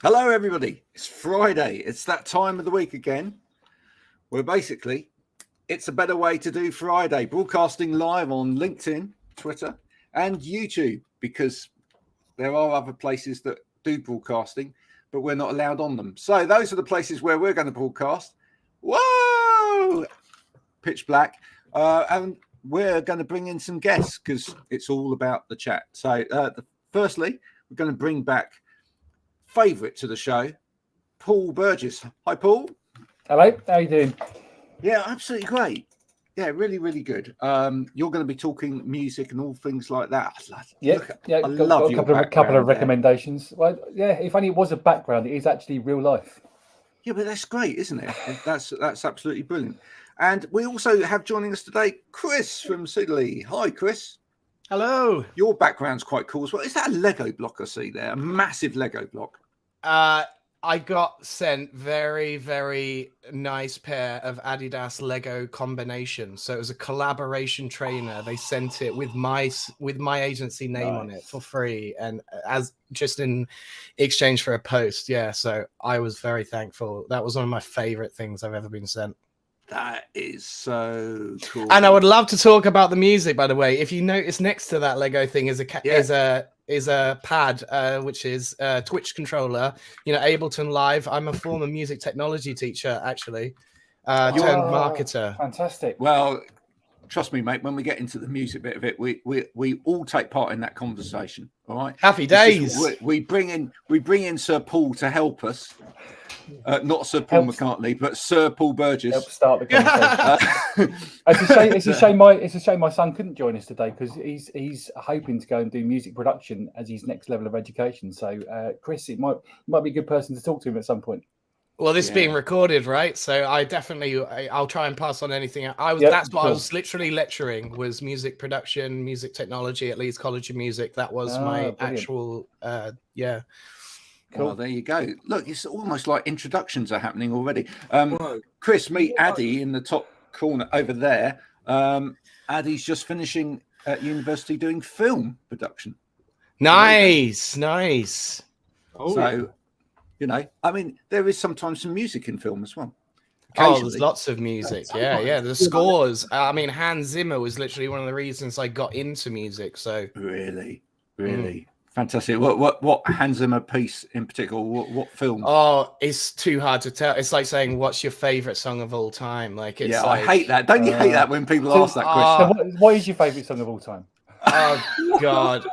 Hello, everybody. It's Friday. It's that time of the week again where basically it's a better way to do Friday, broadcasting live on LinkedIn, Twitter, and YouTube, because there are other places that do broadcasting, but we're not allowed on them. So those are the places where we're going to broadcast. Whoa! Pitch black. And we're going to bring in some guests because it's all about the chat. So firstly, we're going to bring back favourite to the show, Paul Burgess. Hi, Paul. Hello, how are you doing? Yeah, absolutely great. Yeah, really, really good. You're going to be talking music and all things like that. I love a couple of recommendations. Well, yeah, if only it was a background, it is actually real life. Yeah, but that's great, isn't it? That's absolutely brilliant. And we also have joining us today, Chris from Sidley. Hi, Chris. Hello. Your background's quite cool as well. Is that a Lego block I see there? A massive Lego block? I got sent very, very nice pair of Adidas Lego combinations. So it was a collaboration trainer. They sent it with my agency name on it for free, and as just in exchange for a post. Yeah, so I was very thankful. That was one of my favorite things I've ever been sent. That is so cool. And I would love to talk about the music, by the way. If you notice, next to that Lego thing is a pad, which is a Twitch controller. You know, Ableton Live. I'm a former music technology teacher, actually, turned marketer. Fantastic. Well, trust me, mate. When we get into the music bit of it, we all take part in that conversation. All right. Happy days. We bring in Sir Paul to help us. Not Sir Paul McCartney, but Sir Paul Burgess. Help start the conversation. It's a shame my son couldn't join us today because he's hoping to go and do music production as his next level of education. So, Chris, it might be a good person to talk to him at some point. Well, this is being recorded, right? So I'll try and pass on anything. I was literally lecturing, was music production, music technology at Leeds College of Music. That was my actual, Cool. Well, there you go. Look, it's almost like introductions are happening already. Chris, meet Addi in the top corner over there. Addi's just finishing at university doing film production. Nice. Oh, so, you know, I mean, there is sometimes some music in film as well. Oh, there's lots of music. Yeah. The scores. I mean, Hans Zimmer was literally one of the reasons I got into music. So really. Fantastic. What Hans Zimmer piece in particular? What film? Oh, it's too hard to tell. It's like saying, "What's your favorite song of all time?" Like, it's I hate that. Don't you hate that when people ask that question? What is your favorite song of all time? Oh God,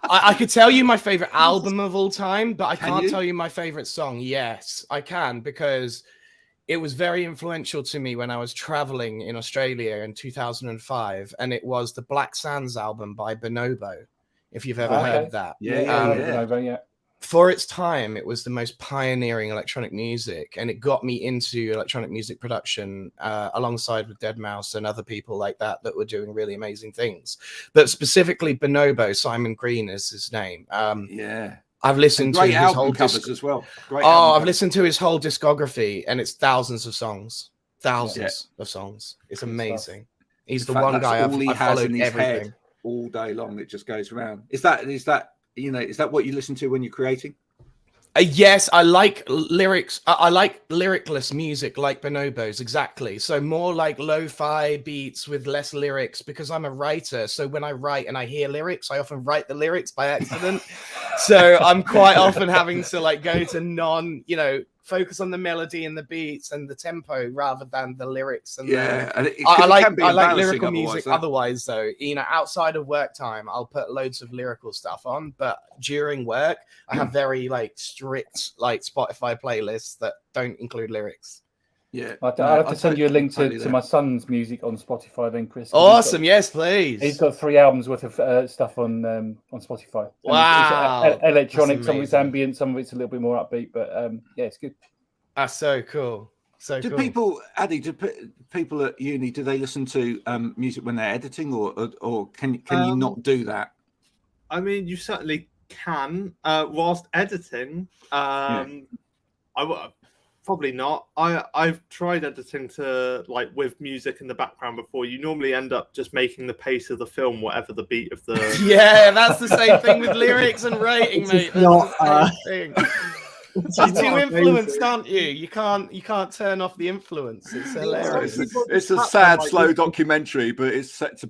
I could tell you my favorite album of all time, but I can't tell you my favorite song. Yes, I can, because it was very influential to me when I was traveling in Australia in 2005, and it was the Black Sands album by Bonobo. If you've ever heard that. Yeah. For its time, it was the most pioneering electronic music, and it got me into electronic music production alongside with Deadmau5 and other people like that were doing really amazing things. But specifically Bonobo, Simon Green is his name. I've listened to his whole covers as well. I've listened to his whole discography, and it's thousands of songs. Of songs. It's amazing. He's the one guy I've followed everything. All day long, it just goes around. Is that what you listen to when you're creating? Yes, I like lyrics. I like lyricless music, like Bonobo's, exactly. So more like lo-fi beats with less lyrics, because I'm a writer. So when I write and I hear lyrics, I often write the lyrics by accident. So I'm quite often having to go to focus on the melody and the beats and the tempo rather than the lyrics. And I like lyrical music. Otherwise, though, outside of work time, I'll put loads of lyrical stuff on. But during work, I have very strict Spotify playlists that don't include lyrics. Yeah, I'll have to send you a link to my son's music on Spotify then, Chris. Awesome, yes, please. He's got 3 albums worth of stuff on Spotify. Wow. It's electronic, some of it's ambient, some of it's a little bit more upbeat, but it's good. That's so cool. Do people at uni, do they listen to music when they're editing, or can you not do that? I mean, you certainly can. Whilst editing, probably not. I've tried editing to with music in the background before. You normally end up just making the pace of the film whatever the beat of the. Yeah, that's the same thing with lyrics and writing, mate. That's the same thing. You're too influenced, aren't you? You can't turn off the influence. It's hilarious. It's a sad, slow documentary, but it's set to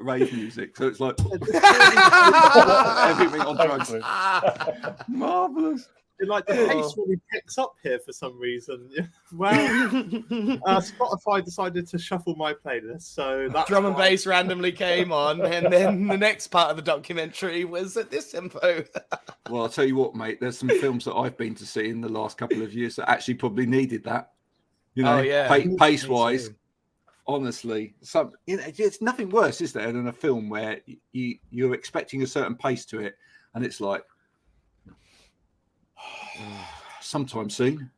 rave music, so it's like everything on drugs. Marvelous. Like the pace really picks up here for some reason. Well, Spotify decided to shuffle my playlist, so that drum and bass randomly came on, and then the next part of the documentary was at this tempo. Well, I'll tell you what, mate. There's some films that I've been to see in the last couple of years that actually probably needed that. You know, pace-wise. Honestly, it's nothing worse, is there, than a film where you're expecting a certain pace to it, and it's like. Sometime soon.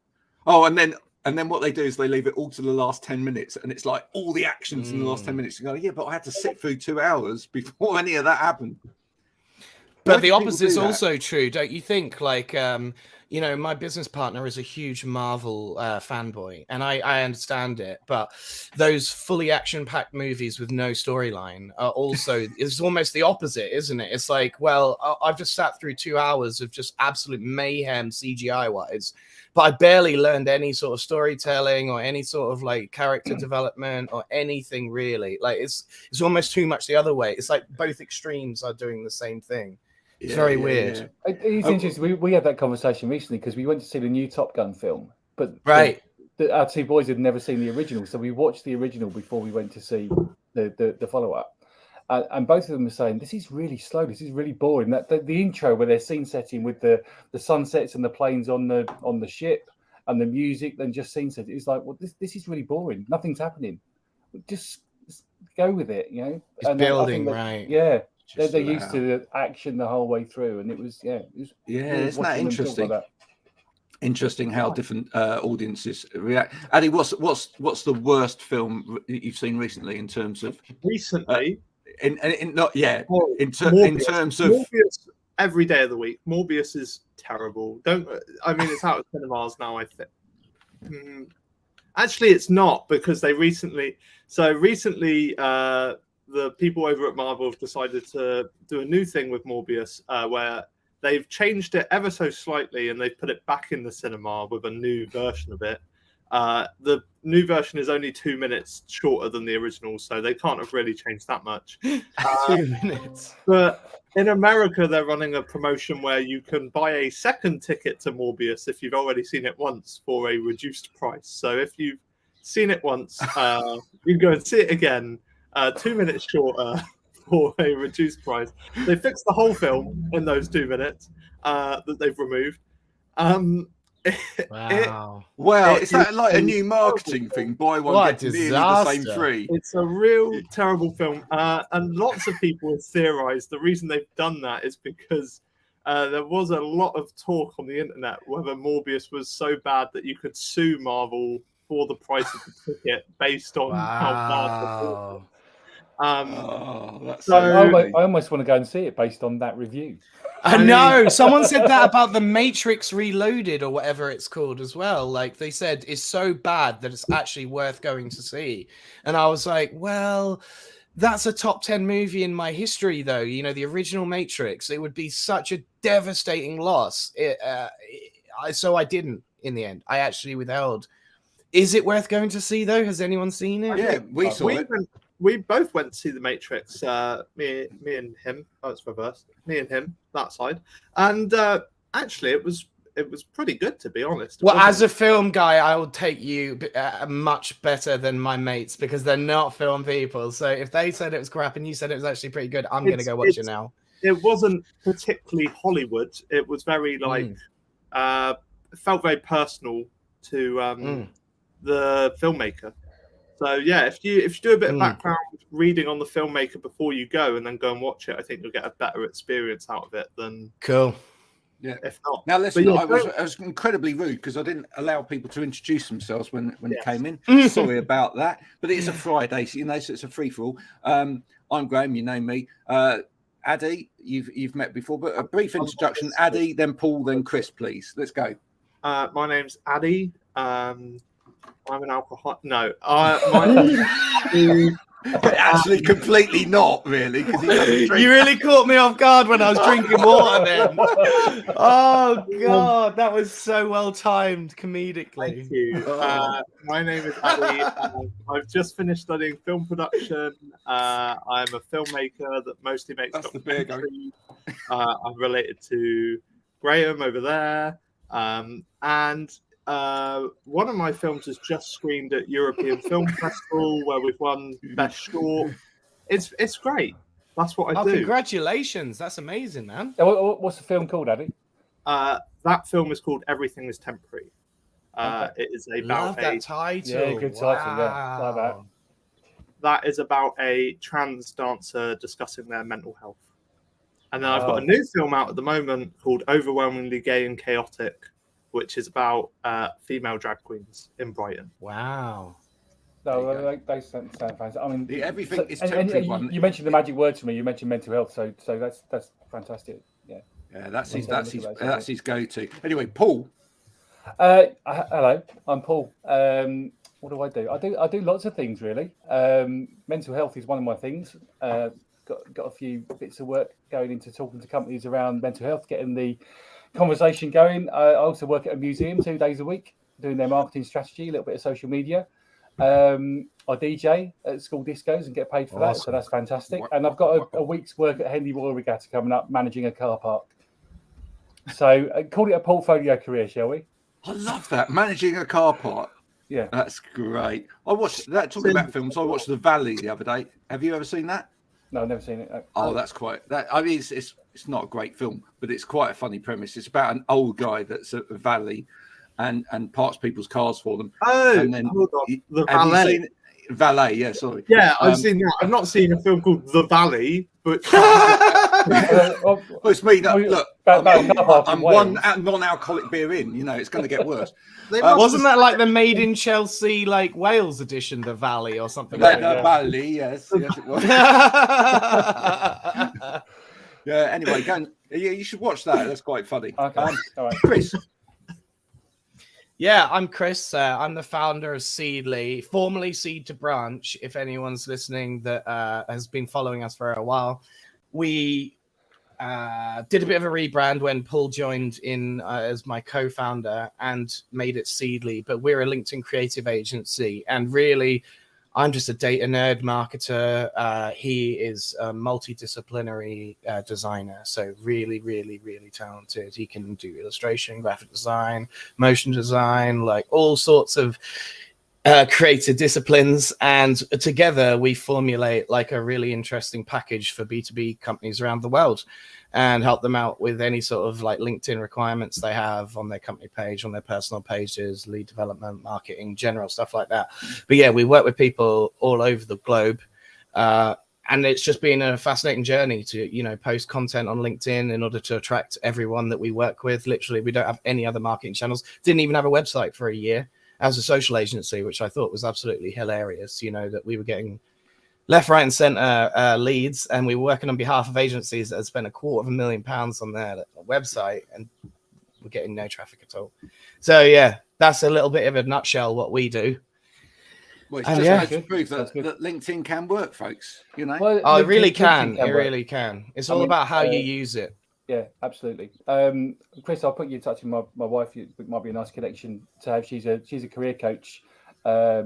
Oh, and then what they do is they leave it all to the last 10 minutes, and it's like all the actions in the last 10 minutes. You go, yeah, but I had to sit through 2 hours before any of that happened. But the opposite is also true, don't you think? Like, my business partner is a huge Marvel fanboy, and I understand it. But those fully action-packed movies with no storyline are also is almost the opposite, isn't it? It's like, well, I've just sat through 2 hours of just absolute mayhem CGI-wise, but I barely learned any sort of storytelling or any sort of like character development or anything really. Like, it's almost too much the other way. It's like both extremes are doing the same thing. It's very weird. Yeah. It's interesting. We had that conversation recently because we went to see the new Top Gun film, but our two boys had never seen the original, so we watched the original before we went to see the follow-up. And both of them were saying, "This is really slow. This is really boring." That the intro where they're scene setting with the sunsets and the planes on the ship and the music, then just scene setting. It's like, well, this is really boring. Nothing's happening. Just go with it, you know. It's building, right? Yeah. They're used to the action the whole way through, and it was isn't that interesting? Interesting how different audiences react. Addi, what's the worst film you've seen recently in terms of recently? In terms of Morbius, every day of the week. Morbius is terrible. It's out of cinemas now, I think. Actually, it's not, because they recently the people over at Marvel have decided to do a new thing with Morbius, where they've changed it ever so slightly and they've put it back in the cinema with a new version of it. The new version is only 2 minutes shorter than the original, so they can't have really changed that much. 2 minutes. But in America, they're running a promotion where you can buy a second ticket to Morbius if you've already seen it once for a reduced price. So if you've seen it once, you can go and see it again. 2 minutes shorter for a reduced price. They fixed the whole film in those 2 minutes that they've removed. Wow. Is that like a new marketing thing? Buy one, get nearly the same free. It's a real terrible film. And lots of people have theorized the reason they've done that is because there was a lot of talk on the internet whether Morbius was so bad that you could sue Marvel for the price of the ticket based on how bad the film was. I almost want to go and see it based on that review. I know. Someone said that about The Matrix Reloaded or whatever it's called as well. Like, they said it's so bad that it's actually worth going to see. And I was like, well, that's a top 10 movie in my history, though. You know, the original Matrix. It would be such a devastating loss. So I didn't in the end. I actually withheld. Is it worth going to see, though? Has anyone seen it? Yeah, we saw it. We both went to see The Matrix, me and him. Oh, it's reversed. Me and him, that side. And actually, it was pretty good, to be honest. Well, as a film guy, I will take you much better than my mates because they're not film people. So if they said it was crap and you said it was actually pretty good, I'm going to go watch it now. It wasn't particularly Hollywood. It was very it felt very personal to the filmmaker. So yeah, if you do a bit of background reading on the filmmaker before you go and then go and watch it, I think you'll get a better experience out of it than cool. Yeah. If not. Now listen, I was incredibly rude because I didn't allow people to introduce themselves when it came in. Sorry about that. But it's a Friday, so so it's a free for all. I'm Graham, you know me. Addi, you've met before, but a brief introduction. Addi, then Paul, then Chris, please. Let's go. My name's Addi. I'm an alcoholic. No, my name is Addi. Actually, completely not really, because he doesn't drink. You really caught me off guard when I was drinking water then. Oh God, that was so well timed comedically. Thank you. My name is Addi. I've just finished studying film production. I'm a filmmaker that mostly makes That's the beer documentaries. I'm related to Graham over there. And one of my films has just screened at European Film Festival, where we've won Best Short. It's great. That's what I do. Congratulations! That's amazing, man. What's the film called, Addi? That film is called Everything is Temporary. Okay. It is Love about that title. Yeah, good title. Yeah, like that. that is about a trans dancer discussing their mental health. And then I've got a new film out at the moment called Overwhelmingly Gay and Chaotic, which is about female drag queens in Brighton. Wow. No, they sound fantastic. I mean, The Everything is and Temporary one. you mentioned the magic word to me. You mentioned mental health, so that's fantastic. Yeah. Yeah, that's his go-to. Anyway, Paul. Hello, I'm Paul. What do? I do lots of things really. Mental health is one of my things. Got a few bits of work going into talking to companies around mental health, getting the conversation going. I also work at a museum 2 days a week, doing their marketing strategy, a little bit of social media. I DJ at school discos and get paid for that, so that's fantastic. And I've got a week's work at Henley Royal Regatta coming up, managing a car park. So call it a portfolio career, shall we? I love that, managing a car park. Yeah, That's great. I watched that. Talking about films, I watched The Valley the other day. Have you ever seen that? no, I've never seen it. No. Oh, that's quite. That I mean, it's not a great film, but it's quite a funny premise. It's about an old guy that's at the Valley, and parts people's cars for them. Oh, and then hold on. The have you Valet. seen Valet? Yeah, sorry. Yeah, I've seen that. I've not seen a film called The Valley, but Well, it's me. That, look, I'm one Wales. non-alcoholic beer in. You know, it's going to get worse. Wasn't that like the Made in Chelsea, like Wales edition, The Valley or something like that? Valley, yes, yes, it was. Yeah. Anyway, go and, you should watch that. That's quite funny. Okay, all right. Chris. Yeah, I'm Chris. I'm the founder of Seedly, formerly Seed to Branch. If anyone's listening that has been following us for a while, we did a bit of a rebrand when Paul joined in as my co-founder and made it Seedly. But we're a LinkedIn creative agency, and really, I'm just a data nerd marketer. He is a multidisciplinary designer, so really, really, really talented. He can do illustration, graphic design, motion design, like all sorts of creative disciplines. And together we formulate like a really interesting package for B2B companies around the world and help them out with any sort of like LinkedIn requirements they have on their company page, on their personal pages, lead development, marketing, general stuff like that. But yeah, we work with people all over the globe. And it's just been a fascinating journey to, you know, post content on LinkedIn in order to attract everyone that we work with. Literally, we don't have any other marketing channels. Didn't even have a website for a year as a social agency, which I thought was absolutely hilarious, you know, that we were getting left, right, and center leads, and we were working on behalf of agencies that had spent £250,000 on their website, and we're getting no traffic at all. So yeah, that's a little bit of a nutshell what we do. Well, it's just to prove that LinkedIn can work, folks. You know, it really can. It really can. It's all about how you use it. Yeah, absolutely. Chris, I'll put you in touch with my wife. It might be a nice connection to have. She's a career coach. Has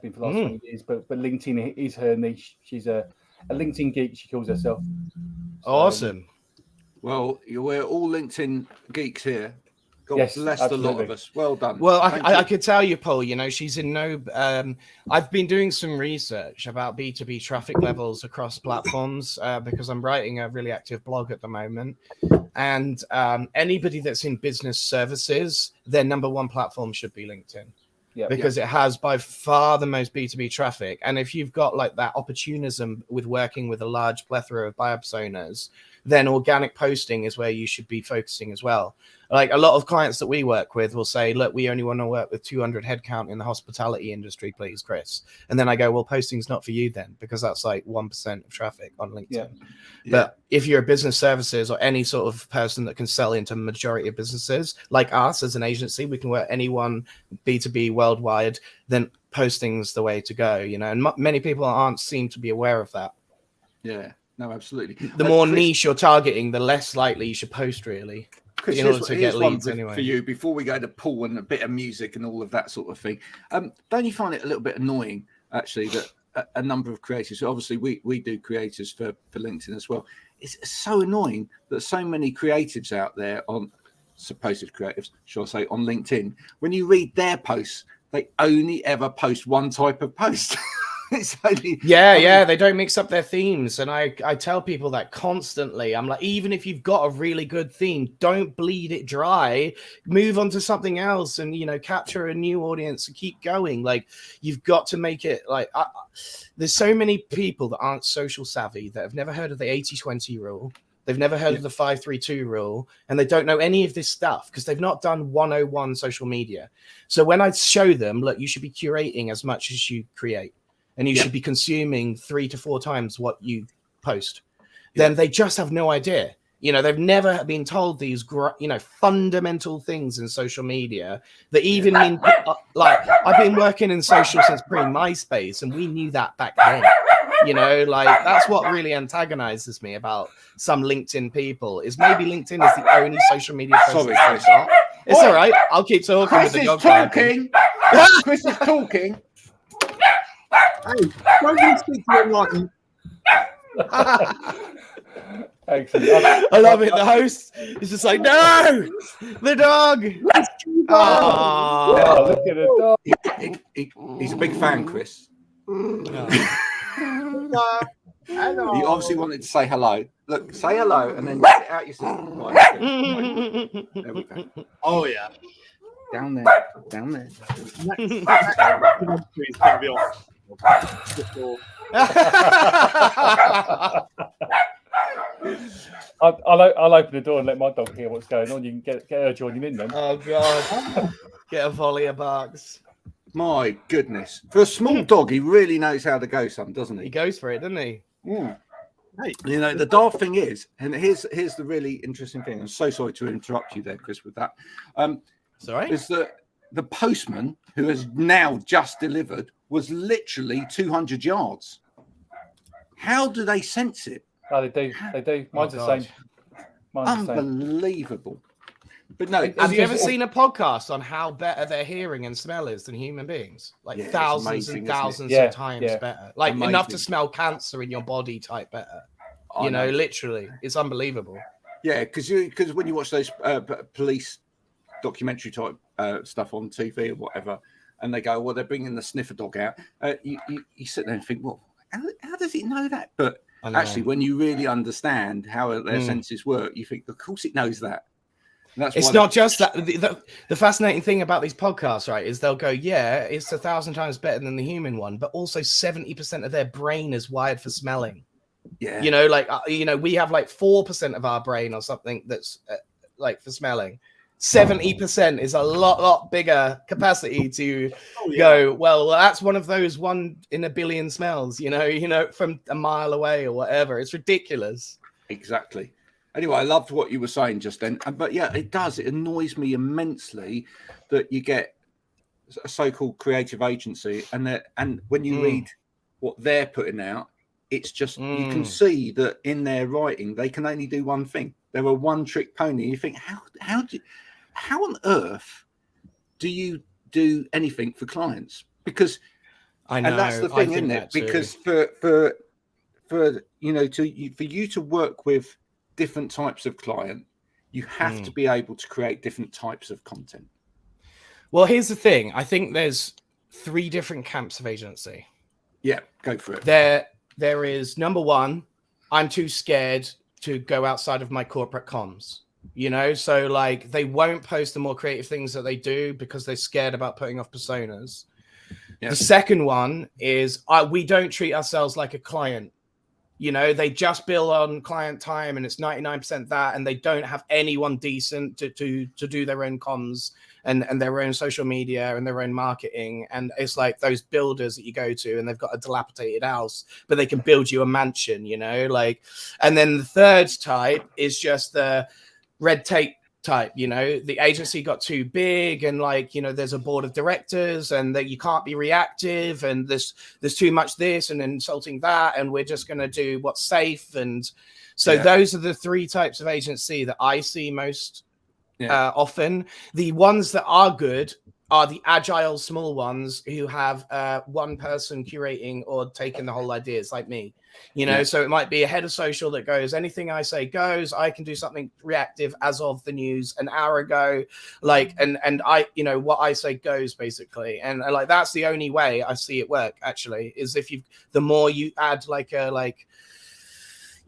been for the last 20 years, but LinkedIn is her niche. She's a LinkedIn geek, she calls herself. So, awesome. Well, we're all LinkedIn geeks here. God yes, bless absolutely. the lot of us. Well done. Well, I could tell you, Paul, you know, she's in no... I've been doing some research about B2B traffic levels across platforms because I'm writing a really active blog at the moment. And anybody that's in business services, their number one platform should be LinkedIn. Because it has by far the most B2B traffic. And if you've got like that opportunism with working with a large plethora of buyer personas, then organic posting is where you should be focusing as well. Like a lot of clients that we work with will say, look, we only want to work with 200 headcount in the hospitality industry, please, Chris. And then I go, well, posting's not for you then, because that's like 1% of traffic on LinkedIn. Yeah. But if you're a business services or any sort of person that can sell into majority of businesses, like us as an agency, we can work anyone B2B worldwide, then posting's the way to go, you know, and many people aren't seem to be aware of that. Yeah, no, absolutely. The more niche you're targeting, the less likely you should post, really. Chris, in order to get leads for, anyway. For you, before we go to Paul and a bit of music and all of that sort of thing, don't you find it a little bit annoying, actually, that a number of creators, obviously we do creators for LinkedIn as well, it's so annoying that so many creatives out there on, supposed creatives, shall I say, on LinkedIn, when you read their posts, they only ever post one type of post. It's only, they don't mix up their themes, and I tell people that constantly. I'm like, even if you've got a really good theme, don't bleed it dry, move on to something else, and, you know, capture a new audience and keep going. Like, you've got to make it like there's so many people that aren't social savvy, that have never heard of the 80-20 rule. They've never heard of the 5-3-2 rule, and they don't know any of this stuff because they've not done 101 social media. So when I show them, look, you should be curating as much as you create, and you should be consuming 3 to 4 times what you post, then they just have no idea. You know, they've never been told these, you know, fundamental things in social media that even mean, like, I've been working in social since pre-MySpace, and we knew that back then. You know, like, that's what really antagonizes me about some LinkedIn people, is maybe LinkedIn is the only social media person. Sorry, Chris. It's all right. I'll keep talking Chris with the is dog. talking. Chris is talking. Hey, don't you speak to him like Excellent. I love it. The host is just like, no, the dog. Oh, look at the dog. He's a big fan, Chris. He obviously wanted to say hello. Look, say hello and then get out your system. Right, there we go. Oh yeah. Down there. Next documentary is going to be on. I'll open the door and let my dog hear what's going on. You can get her joining in then. Oh God! Get a volley of barks. My goodness, for a small dog, he really knows how to go. Some, doesn't He he? goes for it, doesn't he? Yeah. Hey, you know, the daft thing is, and here's the really interesting thing. I'm so sorry to interrupt you there, Chris, with that. Sorry. Is that the postman who has now just delivered was literally 200 yards. How do they sense it? Oh, they do. They do. Mine's the same. Mine's the same. Unbelievable. But no, Have you ever seen a podcast on how better their hearing and smell is than human beings? Like thousands amazing, and thousands Yeah, of times yeah. better. Like Amazing. enough to smell cancer in your body type better. You know, literally. It's unbelievable. Yeah, because when you watch those police documentary type stuff on TV or whatever, and they go, well, they're bringing the sniffer dog out. You sit there and think, well, how does it know that? But actually, when you really understand how their senses work, you think, of course, it knows that. And that's it's not just that. The fascinating thing about these podcasts, right, is they'll go, yeah, it's 1,000 times better than the human one, but also 70% of their brain is wired for smelling. Yeah, you know, like we have like 4% of our brain or something that's like for smelling. 70% is a lot bigger capacity to go, well, that's one of those 1 in a billion smells, you know, from a mile away or whatever. It's ridiculous. Exactly. Anyway, I loved what you were saying just then. But yeah, it annoys me immensely that you get a so-called creative agency and when you read what they're putting out, it's just you can see that in their writing they can only do one thing. They're a one-trick pony. You think, how on earth do you do anything for clients? Because I know, and that's the thing, isn't it? Because for you know, for you to work with different types of client, you have to be able to create different types of content. Well, here's the thing. I think there's 3 different camps of agency. Yeah, go for it. There is number 1, I'm too scared to go outside of my corporate comms. You know, so like they won't post the more creative things that they do because they're scared about putting off personas. Yeah. The second one is we don't treat ourselves like a client. You know, they just bill on client time and it's 99% that, and they don't have anyone decent to do their own comms and their own social media and their own marketing. And it's like those builders that you go to and they've got a dilapidated house, but they can build you a mansion, you know, like. And then the third type is just the red tape type, you know, the agency got too big and like, you know, there's a board of directors and that you can't be reactive and there's too much this and insulting that, and we're just going to do what's safe. And so those are the three types of agency that I see most often. The ones that are good are the agile small ones who have one person curating or taking the whole idea. It's like me, you know, so it might be a head of social that goes, anything I say goes. I can do something reactive as of the news an hour ago, like, and I, you know, what I say goes basically. And like, that's the only way I see it work actually, is if the more you add like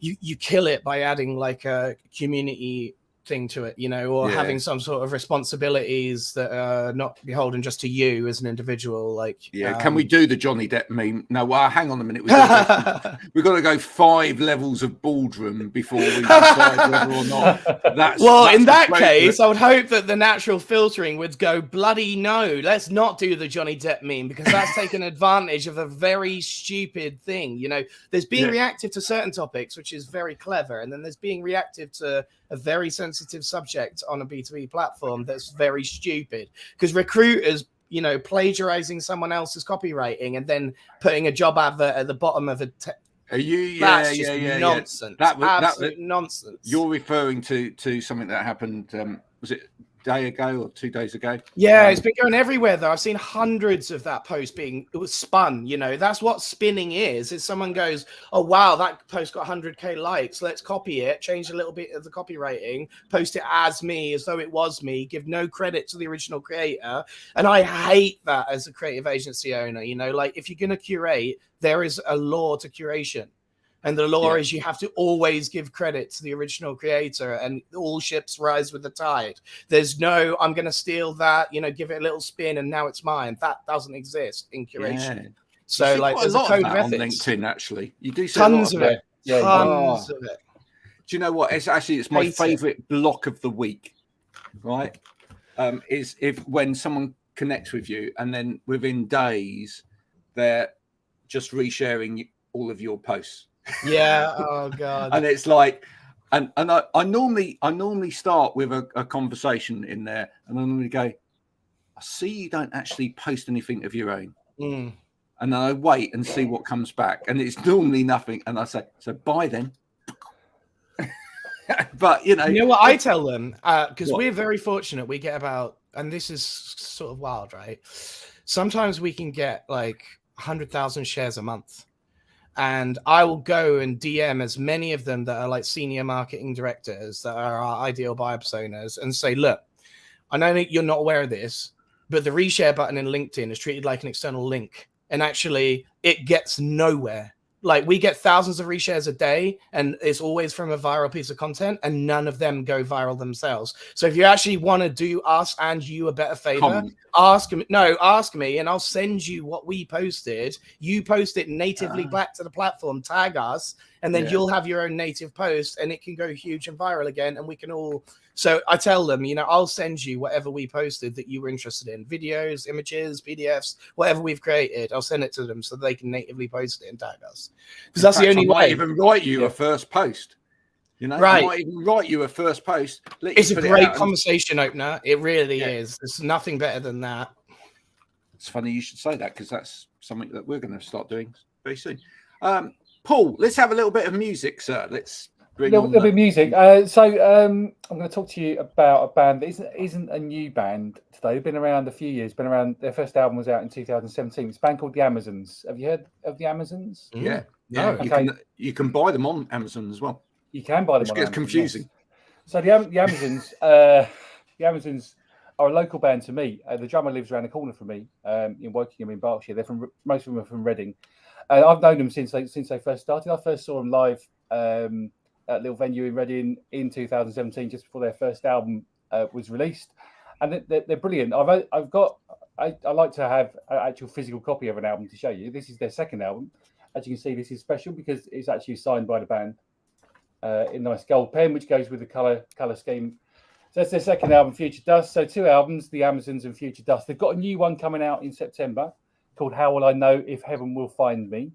you kill it by adding like a community thing to it, you know, or having some sort of responsibilities that are not beholden just to you as an individual. Like, can we do the Johnny Depp meme? No, well, hang on a minute. We've got to go 5 levels of boardroom before we decide whether or not that's. Well, in that case, I would hope that the natural filtering would go bloody no. Let's not do the Johnny Depp meme, because that's taking advantage of a very stupid thing. You know, there's being reactive to certain topics, which is very clever, and then there's being reactive to a very sensitive subject on a B2B platform that's very stupid, because recruiters, you know, plagiarizing someone else's copywriting and then putting a job advert at the bottom of a that's just nonsense. Absolute nonsense. You're referring to something that happened, was it a day ago or 2 days ago? Yeah, it's been going everywhere though. I've seen hundreds of that post it was spun, you know. That's what spinning is. If someone goes, oh wow, that post got 100k likes, let's copy it, change a little bit of the copywriting, post it as me, as though it was me, give no credit to the original creator. And I hate that as a creative agency owner, you know, like if you're going to curate, there is a law to curation. And the law is you have to always give credit to the original creator, and all ships rise with the tide. There's no, I'm going to steal that, you know, give it a little spin and now it's mine. That doesn't exist in curation. Yeah. So like there's a code of ethics. On LinkedIn, actually. You do see tons of it. Tons of it. Do you know what? It's my favorite block of the week, right? Is if when someone connects with you and then within days they're just resharing all of your posts. Yeah. Oh god. And it's like, and I normally start with a conversation in there, and I normally go, I see you don't actually post anything of your own. And then I wait and see what comes back, and it's normally nothing. And I say, so bye then. But you know what I tell them, because we're very fortunate. We get about, and this is sort of wild, right? Sometimes we can get like 100,000 shares a month. And I will go and DM as many of them that are like senior marketing directors that are our ideal buyer personas and say, look, I know that you're not aware of this, but the reshare button in LinkedIn is treated like an external link. And actually it gets nowhere. Like we get thousands of reshares a day and it's always from a viral piece of content, and none of them go viral themselves. So if you actually want to do us and you a better favor, ask me and I'll send you what we posted. You post it natively back to the platform, tag us, and then you'll have your own native post and it can go huge and viral again. And we can all, so I tell them, you know, I'll send you whatever we posted that you were interested in, videos, images, PDFs, whatever we've created. I'll send it to them so they can natively post it and tag us. Because that's the only way. I might even write you a first post. You know, I might even write you a first post. It's a great conversation opener. It really is. There's nothing better than that. It's funny you should say that, because that's something that we're going to start doing very soon. Paul, let's have a little bit of music, sir. Let's bring a little bit of music. So I'm going to talk to you about a band that isn't a new band today. They've been around a few years. Been around. Their first album was out in 2017. It's a band called the Amazons. Have you heard of the Amazons? Yeah. No. You can buy them on Amazon as well. You can buy them. Which gets confusing. Yes. So the Amazons, the Amazons are a local band to me. The drummer lives around the corner from me in Wokingham in Berkshire. Most of them are from Reading. I've known them since they first started. I first saw them live at a little venue in Reading in 2017, just before their first album was released, and they're brilliant. I like to have an actual physical copy of an album to show you. This is their second album, As you can see, this is special because it's actually signed by the band in nice gold pen, which goes with the color scheme. So that's their second album, Future Dust. So 2 albums, The Amazons and Future Dust. They've got a new one coming out in September called How Will I Know If Heaven Will Find Me,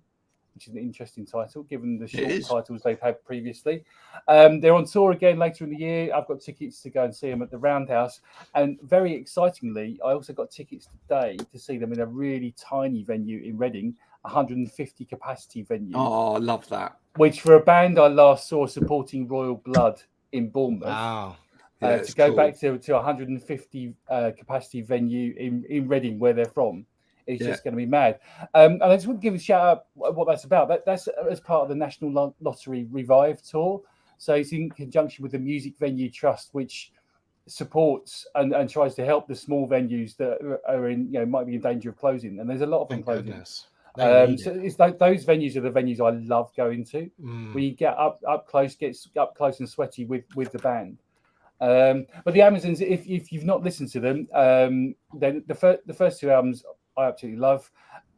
which is an interesting title, given the short titles they've had previously. They're on tour again later in the year. I've got tickets to go and see them at the Roundhouse. And very excitingly, I also got tickets today to see them in a really tiny venue in Reading, 150 capacity venue. Oh, I love that. Which for a band I last saw supporting Royal Blood in Bournemouth. Wow. Yeah, to go back to 150 capacity venue in Reading, where they're from, it's just going to be mad. And I just want to give a shout out what that's about. That's as part of the National Lottery Revive tour. So it's in conjunction with the Music Venue Trust, which supports and tries to help the small venues that are in, might be in danger of closing. And there's a lot of them closing. Goodness. So it's those venues are the venues I love going to. Where you get up close, and sweaty with the band. But the Amazons, if you've not listened to them, then the first 2 albums I absolutely love.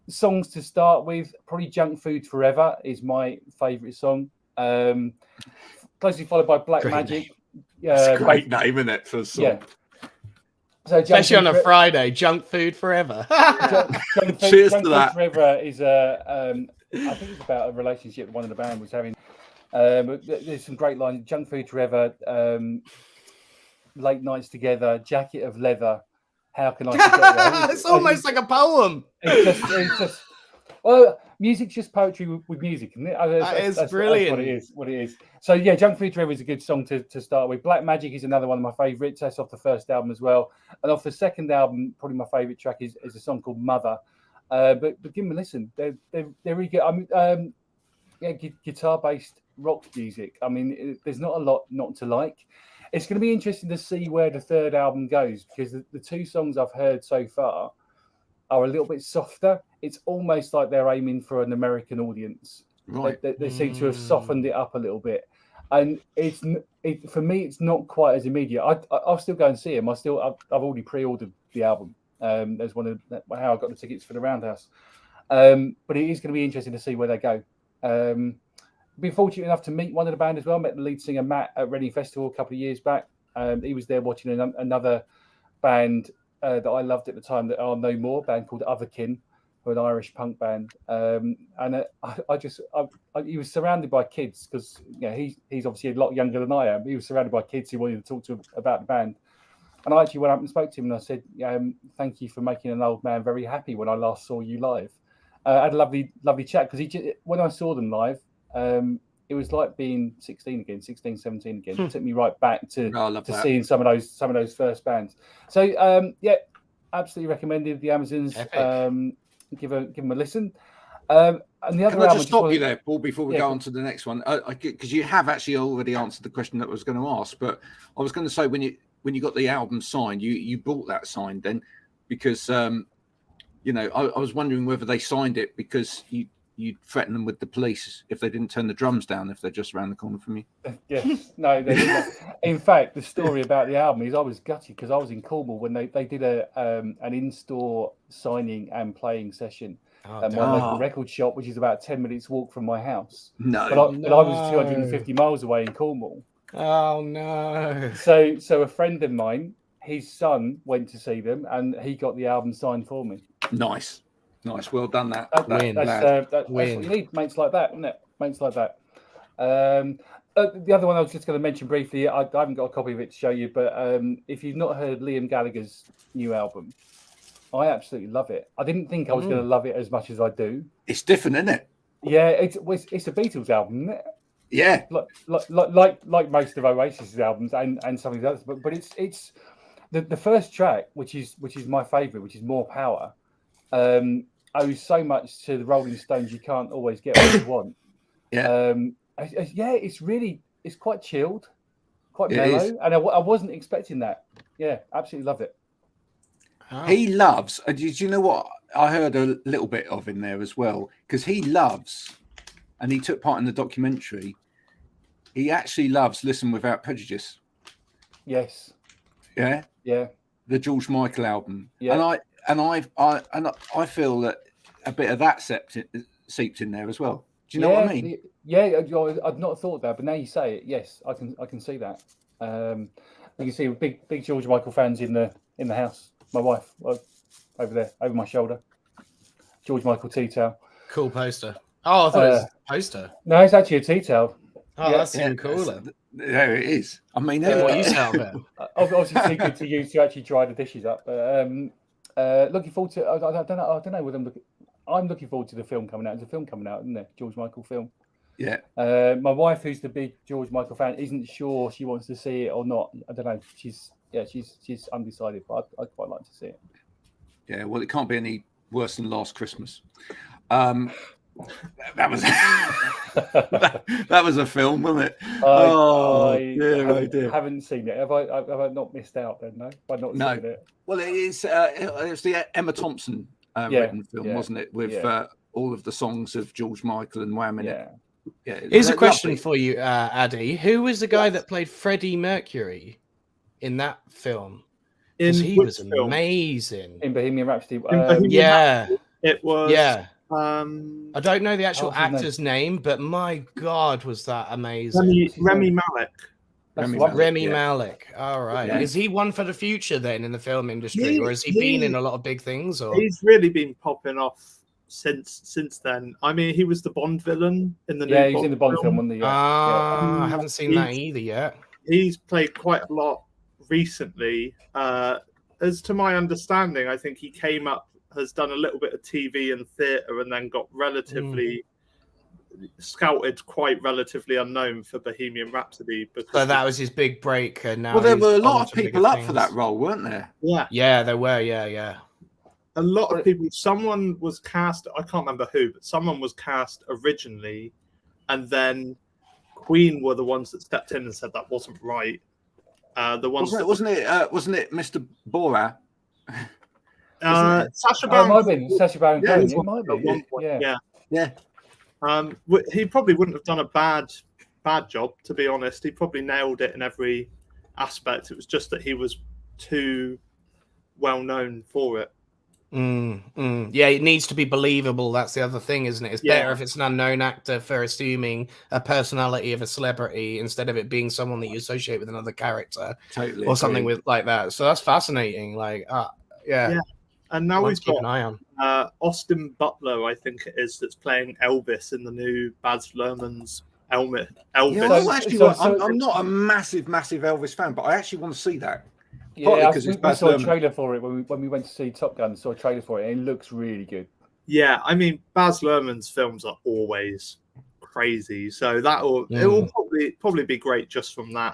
Songs to start with, probably Junk Food Forever is my favourite song. Closely followed by Black Magic. It's a great name, isn't it, for a song? Yeah. So especially on a Friday, Junk Food Forever. Cheers to Junk that. Food Forever is I think it's about a relationship one of the band was having. There's some great lines. Junk Food Forever, Late Nights Together, Jacket of Leather. How can I forget that? It's almost like a poem. It's just well, music's just poetry with music, isn't it? That's brilliant. That's what it is. So yeah, Junk Food Forever is a good song to start with. Black Magic is another one of my favourites. That's off the first album as well. And off the second album, probably my favourite track is a song called Mother. But give them a listen. They're really good. I mean, guitar-based rock music. I mean, there's not a lot not to like. It's going to be interesting to see where the third album goes, because the 2 songs I've heard so far are a little bit softer. It's almost like they're aiming for an American audience. Right. They seem to have softened it up a little bit. And for me, it's not quite as immediate. I'll still go and see them. I've already pre-ordered the album. There's how I got the tickets for the Roundhouse. But it is going to be interesting to see where they go. Been fortunate enough to meet one of the band as well. Met the lead singer Matt at Reading Festival a couple of years back. He was there watching another band that I loved at the time that are no more, a band called Otherkin, who are an Irish punk band. He was surrounded by kids because he's obviously a lot younger than I am. He was surrounded by kids who wanted to talk to him about the band. And I actually went up and spoke to him and I said, thank you for making an old man very happy when I last saw you live. I had a lovely chat because when I saw them live, it was like being 17 again. It took me right back to seeing some of those first bands. So absolutely recommended the Amazons. Give them a listen. And the other Can I just stop you there, Paul, before we go on to the next one? Because you have actually already answered the question that I was going to ask, but I was going to say when you got the album signed, you bought that signed then, because I was wondering whether they signed it because you'd threaten them with the police if they didn't turn the drums down if they're just around the corner from you. Yes, no. In fact, the story about the album is I was gutted because I was in Cornwall when they did an in-store signing and playing session at my local record shop, which is about 10 minutes walk from my house. But I was 250 miles away in Cornwall. Oh no! So a friend of mine, his son went to see them, and he got the album signed for me. Nice, well done. That's what you need, mates like that, isn't it? Mates like that. The other one I was just going to mention briefly, I haven't got a copy of it to show you, but if you've not heard Liam Gallagher's new album, I absolutely love it. I didn't think I was going to love it as much as I do. It's different, isn't it? Yeah, it's a Beatles album, isn't it? Yeah, like most of Oasis's albums and some of the others, but it's the first track, which is my favourite, which is More Power. Owes so much to the Rolling Stones. You can't always get what you want. It's quite chilled, quite mellow, and I wasn't expecting that. Yeah, absolutely love it. He loves. Did you know what I heard a little bit of in there as well? Because he loves, and he took part in the documentary. He actually loves Listen Without Prejudice. Yes. Yeah. Yeah. The George Michael album. Yeah. And I feel that a bit of that seeped in there as well. Do you know what I mean? I've not thought that, but now you say it, yes, I can see that. You can see big George Michael fans in the house. My wife over there, over my shoulder. George Michael tea towel. Cool poster. Oh, I thought it was a poster. No, it's actually a tea towel. Oh, that's even cooler. There it is. I mean, What use out of it? Obviously too good to use to actually dry the dishes up. But looking forward to. I don't know whether I'm looking forward to the film coming out. There's a film coming out, isn't there? George Michael film. Yeah. My wife, who's the big George Michael fan, isn't sure she wants to see it or not. I don't know. She's undecided, but I'd quite like to see it. Yeah. Well, it can't be any worse than Last Christmas. That was that was a film, wasn't it? I haven't seen it. Have I not missed out then? No, have I not seen it? Well, it's the Emma Thompson written film, wasn't it? With all of the songs of George Michael and Wham in it. Yeah. Here's a question for you, Addi. Who was the guy that played Freddie Mercury in that film? Because he was amazing in Bohemian Rhapsody. It was. Yeah. I don't know the actual actor's name, but my God, was that amazing? Remy Malek. Remy Malek. All right. Yeah. Is he one for the future then in the film industry, or has he been in a lot of big things? Or he's really been popping off since then. I mean, he was the Bond villain in the new he's in the Bond film. I haven't seen that either yet. He's played quite a lot recently. As to my understanding, I think he has done a little bit of TV and theatre, and then got relatively scouted, quite relatively unknown for Bohemian Rhapsody. So that was his big break. And now there were a lot of people up for that role, weren't there? Yeah, there were. Yeah. A lot of people. Someone was cast. I can't remember who, but someone was cast originally, and then Queen were the ones that stepped in and said that wasn't right. The ones wasn't it Mr. Borat? Sacha Baron. It might have been Sacha Baron Cohen. It might be. Yeah. He probably wouldn't have done a bad job, to be honest. He probably nailed it in every aspect. It was just that he was too well known for it. Yeah, it needs to be believable. That's the other thing, isn't it? It's better if it's an unknown actor for assuming a personality of a celebrity instead of it being someone that you associate with another character, totally, or something with like that. So that's fascinating. Like, yeah. And now we've got an eye on Austin Butler, I think it is, that's playing Elvis in the new Baz Luhrmann's Elvis. I'm not a massive Elvis fan, but I actually want to see that. Yeah, we saw a trailer for it when we went to see Top Gun. Saw a trailer for it, and it looks really good. Yeah, I mean, Baz Luhrmann's films are always crazy, so it will probably be great just from that.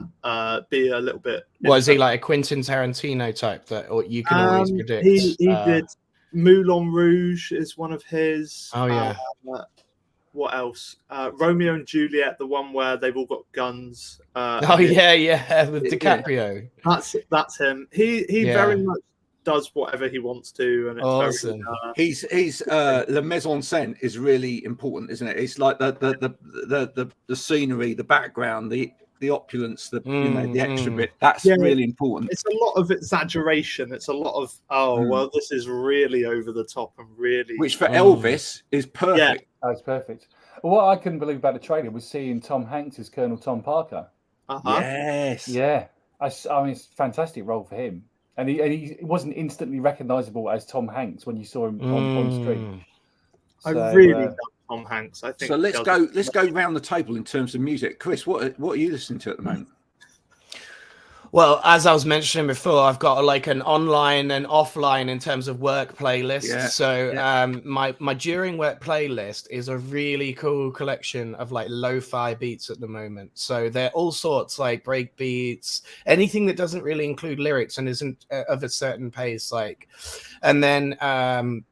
Be a little bit. Is he like a Quentin Tarantino type that, or you can always predict? He did Moulin Rouge is one of his. Oh yeah. What else? Romeo and Juliet, the one where they've all got guns. With DiCaprio. That's him. He very much does whatever he wants to, and it's awesome. He's the mise en scène is really important, isn't it? It's like the scenery, the background, the opulence, the extra bit. That's really important. It's a lot of exaggeration. It's a lot of well, this is really over the top and really, which for Elvis is perfect. Yeah, that's perfect. Well, what I couldn't believe about the trailer was seeing Tom Hanks as Colonel Tom Parker. Yes, yeah. I mean, it's a fantastic role for him, and he wasn't instantly recognisable as Tom Hanks when you saw him on screen. I really love Tom Hanks. I think so. Let's go round the table in terms of music. Chris, what are you listening to at the moment? Well, as I was mentioning before, I've got like an online and offline in terms of work playlist. Yeah. So my during work playlist is a really cool collection of like lo-fi beats at the moment. So they're all sorts, like break beats, anything that doesn't really include lyrics and isn't of a certain pace. And then I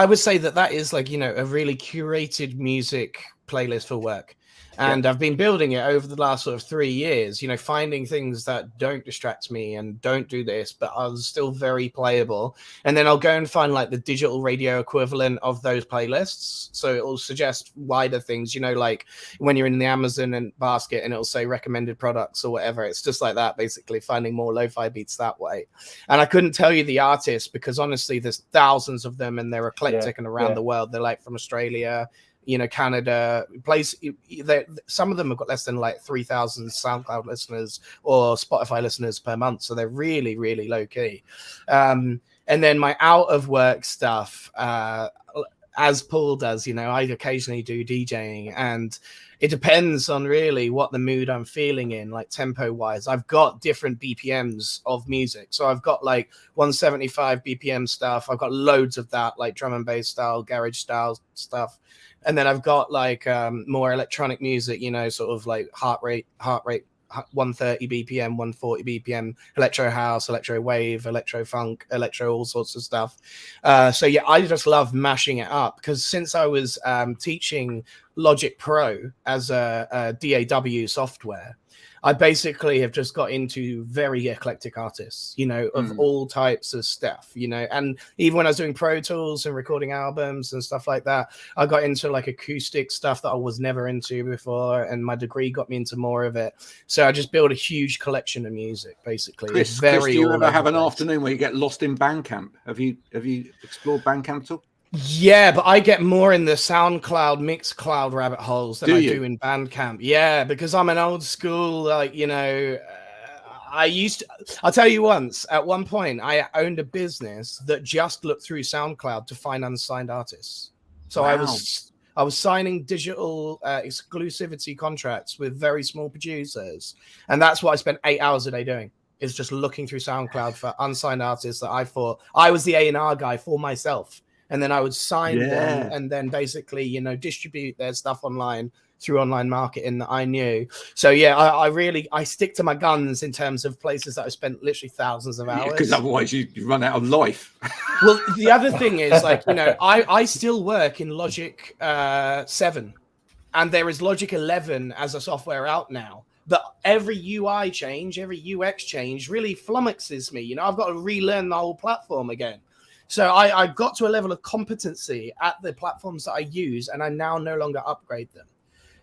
would say that is like, a really curated music playlist for work. And I've been building it over the last sort of 3 years, you know, finding things that don't distract me and don't do this, but are still very playable. And then I'll go and find like the digital radio equivalent of those playlists. So it'll suggest wider things, you know, like when you're in the Amazon and basket and it'll say recommended products or whatever. It's just like that, basically finding more lo-fi beats that way. And I couldn't tell you the artist because honestly, there's thousands of them and they're eclectic and around the world. They're like from Australia, you know, Canada, some of them have got less than like 3,000 SoundCloud listeners or Spotify listeners per month. So they're really, really low key. And then my out of work stuff, as Paul does, you know, I occasionally do DJing and it depends on really what the mood I'm feeling in, like tempo wise. I've got different BPMs of music. So I've got like 175 BPM stuff. I've got loads of that, like drum and bass style, garage style stuff. And then I've got like more electronic music, you know, sort of like heart rate, 130 BPM, 140 BPM, electro house, electro wave, electro funk, electro, all sorts of stuff. So yeah, I just love mashing it up because since I was teaching Logic Pro as a DAW software, I basically have just got into very eclectic artists, you know, of all types of stuff, you know, and even when I was doing Pro Tools and recording albums and stuff like that, I got into like acoustic stuff that I was never into before. And my degree got me into more of it. So I just built a huge collection of music, basically. Chris, do you ever have an afternoon where you get lost in Bandcamp? Have you explored Bandcamp at all? Yeah, but I get more in the SoundCloud, Mixcloud rabbit holes than I do in Bandcamp. Yeah, because I'm an old school, like, you know, I'll tell you once, at one point, I owned a business that just looked through SoundCloud to find unsigned artists. So I was signing digital exclusivity contracts with very small producers. And that's what I spent 8 hours a day doing, is just looking through SoundCloud for unsigned artists that I thought I was the A&R guy for myself. And then I would sign them and then basically, you know, distribute their stuff online through online marketing that I knew. So yeah, I stick to my guns in terms of places that I spent literally thousands of hours. Because otherwise you run out of life. Well, the other thing is, like, you know, I still work in Logic 7 and there is Logic 11 as a software out now. But every UI change, every UX change really flummoxes me. You know, I've got to relearn the whole platform again. So I got to a level of competency at the platforms that I use, and I now no longer upgrade them.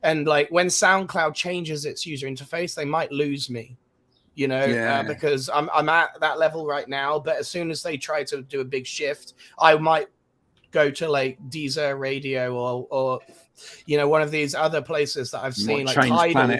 And like when SoundCloud changes its user interface, they might lose me, you know, because I'm at that level right now. But as soon as they try to do a big shift, I might go to like Deezer Radio or you know, one of these other places that I've seen, like Tidal.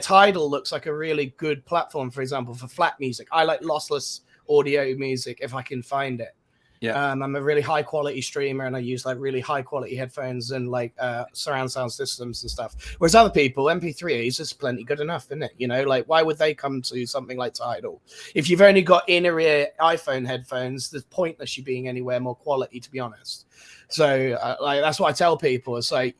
Tidal looks like a really good platform, for example, for flat music. I like lossless audio music if I can find it. I'm a really high quality streamer and I use like really high quality headphones and like surround sound systems and stuff. Whereas other people, MP3s is plenty good enough, isn't it? You know, like why would they come to something like Tidal? If you've only got inner ear iPhone headphones, there's pointless you being anywhere more quality, to be honest. So like that's what I tell people. It's like